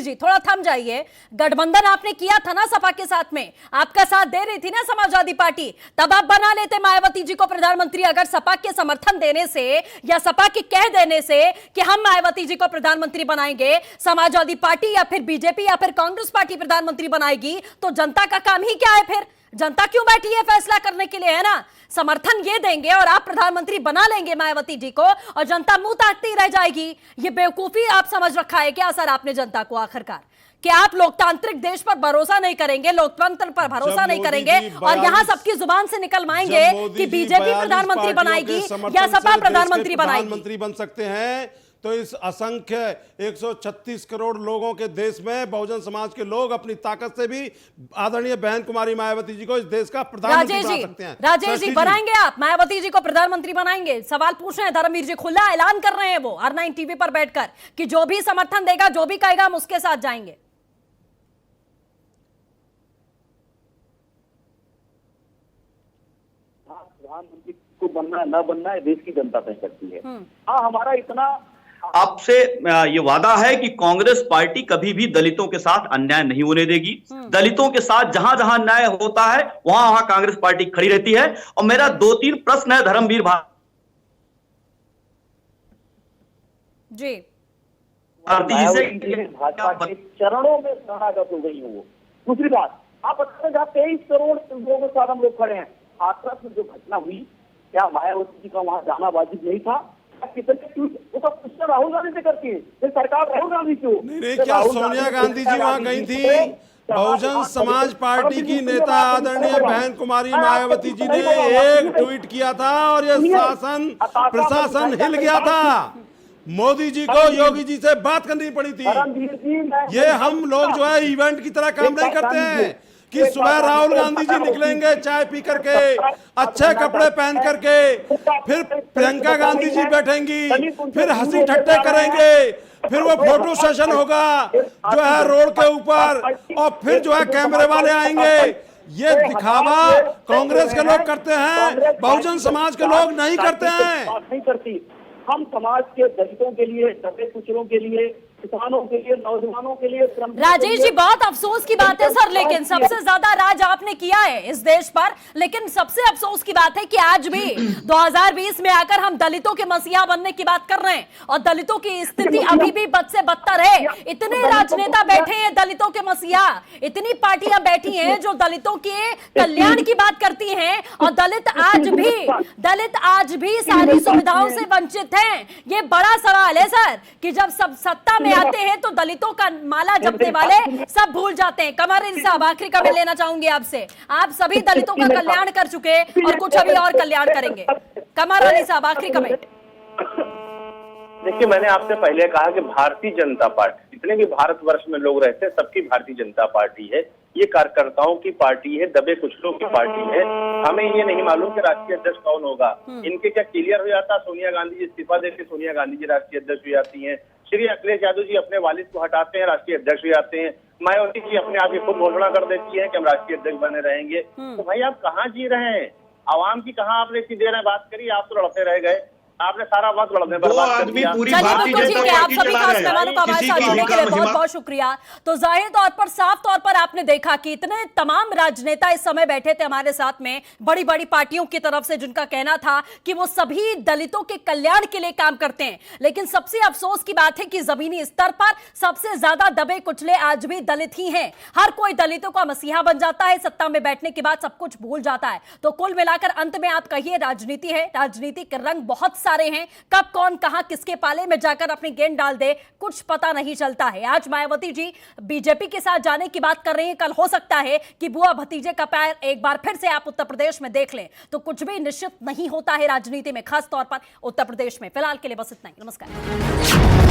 जी थोड़ा थम जाइए। गठबंधन आपने किया था ना सपा के साथ में, आपका साथ दे रही थी ना समाजवादी पार्टी, तब आप बना लेते मायावती जी को प्रधानमंत्री। अगर सपा के समर्थन देने से या सपा के कह देने से कि हम मायावती जी को प्रधानमंत्री बनाएंगे, समाजवादी पार्टी या फिर बीजेपी या फिर कांग्रेस पार्टी प्रधानमंत्री बनाएगी, तो जनता का काम ही क्या है? फिर जनता क्यों बैठी है फैसला करने के लिए, है ना? समर्थन ये देंगे और आप प्रधानमंत्री बना लेंगे मायावती जी को और जनता मुंह ताकती रह जाएगी। ये बेवकूफी आप समझ रखा है क्या सर आपने जनता को? आखिरकार कि आप लोकतांत्रिक देश पर भरोसा नहीं करेंगे, लोकतंत्र पर भरोसा नहीं करेंगे और यहां सबकी जुबान से निकलवाएंगे कि बीजेपी प्रधानमंत्री बनाएगी या सपा प्रधानमंत्री बन सकते हैं। तो इस असंख्य 136 करोड़ लोगों के देश में बहुजन समाज के लोग अपनी ताकत से भी आदरणीय बहन कुमारी मायावती जी को इस देश का प्रधानमंत्री बना सकते हैं। राजेश जी बनाएंगे आप मायावती जी को प्रधानमंत्री बनाएंगे? सवाल पूछ रहे हैं धर्मवीर जी, खुला ऐलान कर रहे हैं वो R9 टीवी पर बैठकर कि जो भी समर्थन देगा, जो भी कहेगा हम उसके साथ जाएंगे। प्रधानमंत्री को बनना न बनना है देश की जनता तय करती है। हाँ, हमारा इतना आपसे ये वादा है कि कांग्रेस पार्टी कभी भी दलितों के साथ अन्याय नहीं होने देगी। दलितों के साथ जहां जहां न्याय होता है वहां वहां कांग्रेस पार्टी खड़ी रहती है। और मेरा 2-3 प्रश्न है धर्मवीर जी भारती जी से, भाजपा के चरणों में शरणागत हो गई हूँ। दूसरी बात, आप बताते जहाँ 23 करोड़ लोगों के साथ हम लोग खड़े हैं, हाथरस में जो घटना हुई, क्या मायावती जी का वहां जाना वाजिब नहीं था? वो तो क्वेश्चन राहुल गांधी से करती है, सरकार राहुल गांधी क्यों नहीं, क्या सोनिया गांधी जी वहां गई थी? बहुजन समाज पार्टी की नेता आदरणीय बहन कुमारी मायावती जी ने एक ट्वीट किया था और ये शासन प्रशासन हिल गया था। मोदी जी को योगी जी से बात करनी पड़ी थी। ये हम लोग जो है इवेंट की तरह काम नहीं करते हैं कि सुबह राहुल गांधी जी निकलेंगे चाय पी करके, अच्छे कपड़े पहन करके, फिर प्रियंका गांधी जी बैठेंगी, फिर हंसी ठट्टे करेंगे, फिर वो फोटो सेशन होगा जो है रोड के ऊपर, और फिर जो है कैमरे वाले आएंगे। ये दिखावा कांग्रेस के लोग करते हैं, बहुजन समाज के लोग नहीं करते हैं। नहीं करती। हम समाज के दलितों के लिए, दबे कुचलों के लिए, किसानों के लिए, नौजवानों के लिए। राजेश जी, बहुत अफसोस की बात है सर, लेकिन सबसे ज्यादा राज आपने किया है इस देश पर, लेकिन सबसे अफसोस की बात है कि आज भी 2020 में आकर हम दलितों के मसीहा बनने की बात कर रहे हैं और दलितों की स्थिति अभी भी बद से बदतर है। इतने राजनेता बैठे हैं दलितों के मसीहा, इतनी पार्टियां बैठी हैं जो दलितों के कल्याण की बात करती हैं, और दलित आज भी सारी सुविधाओं से वंचित हैं। ये बड़ा सवाल है सर कि जब सब सत्ता में आते हैं तो दलितों का माला जपने वाले सब भूल जाते हैं। कमर अली साहब, आखिरी कमेंट लेना चाहूंगी आपसे। आप सभी दलितों का कल्याण कर चुके और कुछ अभी और कल्याण करेंगे। कमर अली साहब, आखिरी कमेंट। देखिए, मैंने आपसे पहले कहा कि भारतीय जनता पार्टी, जितने भी भारतवर्ष में लोग रहते हैं सबकी भारतीय जनता पार्टी है। ये कार्यकर्ताओं की पार्टी है, दबे कुचलों की पार्टी है। हमें ये नहीं मालूम कि राष्ट्रीय अध्यक्ष कौन होगा। इनके क्या क्लियर हो जाता, सोनिया गांधी जी इस्तीफा देकर सोनिया गांधी जी राष्ट्रीय अध्यक्ष हो जाती हैं। श्री अखिलेश यादव जी अपने वालिद को हटाते हैं, राष्ट्रीय अध्यक्ष हो जाते हैं। मायावती जी अपने आप ही खुद घोषणा कर देती है कि हम राष्ट्रीय अध्यक्ष बने रहेंगे। तो भाई आप कहाँ जी रहे हैं? आवाम की कहाँ आपने इतनी देर में बात करी? आप तो लड़ते रह गए, आपने सारा वक्त लड़ने पर बात कर दिया। चलिए बिल्कुल ठीक है, आप सभी खास मेहमानों का हमारे साथ जुड़ने के लिए बहुत बहुत शुक्रिया। तो जाहिर तौर पर, साफ तौर पर आपने देखा कि इतने तमाम राजनेता इस समय बैठे थे हमारे साथ में, बड़ी बड़ी पार्टियों की तरफ से, जिनका कहना था कि वो सभी दलितों के कल्याण के लिए काम करते हैं। लेकिन सबसे अफसोस की बात है कि जमीनी स्तर पर सबसे ज्यादा दबे कुचले आज भी दलित ही हैं। हर कोई दलितों का मसीहा बन जाता है, सत्ता में बैठने के बाद सब कुछ भूल जाता है। तो कुल मिलाकर अंत में आप कहिए, राजनीति है, राजनीति के रंग बहुत सारे हैं, कब कौन कहां किसके पाले में जाकर अपनी गेंद डाल दे कुछ पता नहीं चलता है। आज मायावती जी बीजेपी के साथ जाने की बात कर रही हैं, कल हो सकता है कि बुआ भतीजे का पैर एक बार फिर से आप उत्तर प्रदेश में देख लें। तो कुछ भी निश्चित नहीं होता है राजनीति में, खास तौर पर उत्तर प्रदेश में। फिलहाल के लिए बस इतना ही, नमस्कार।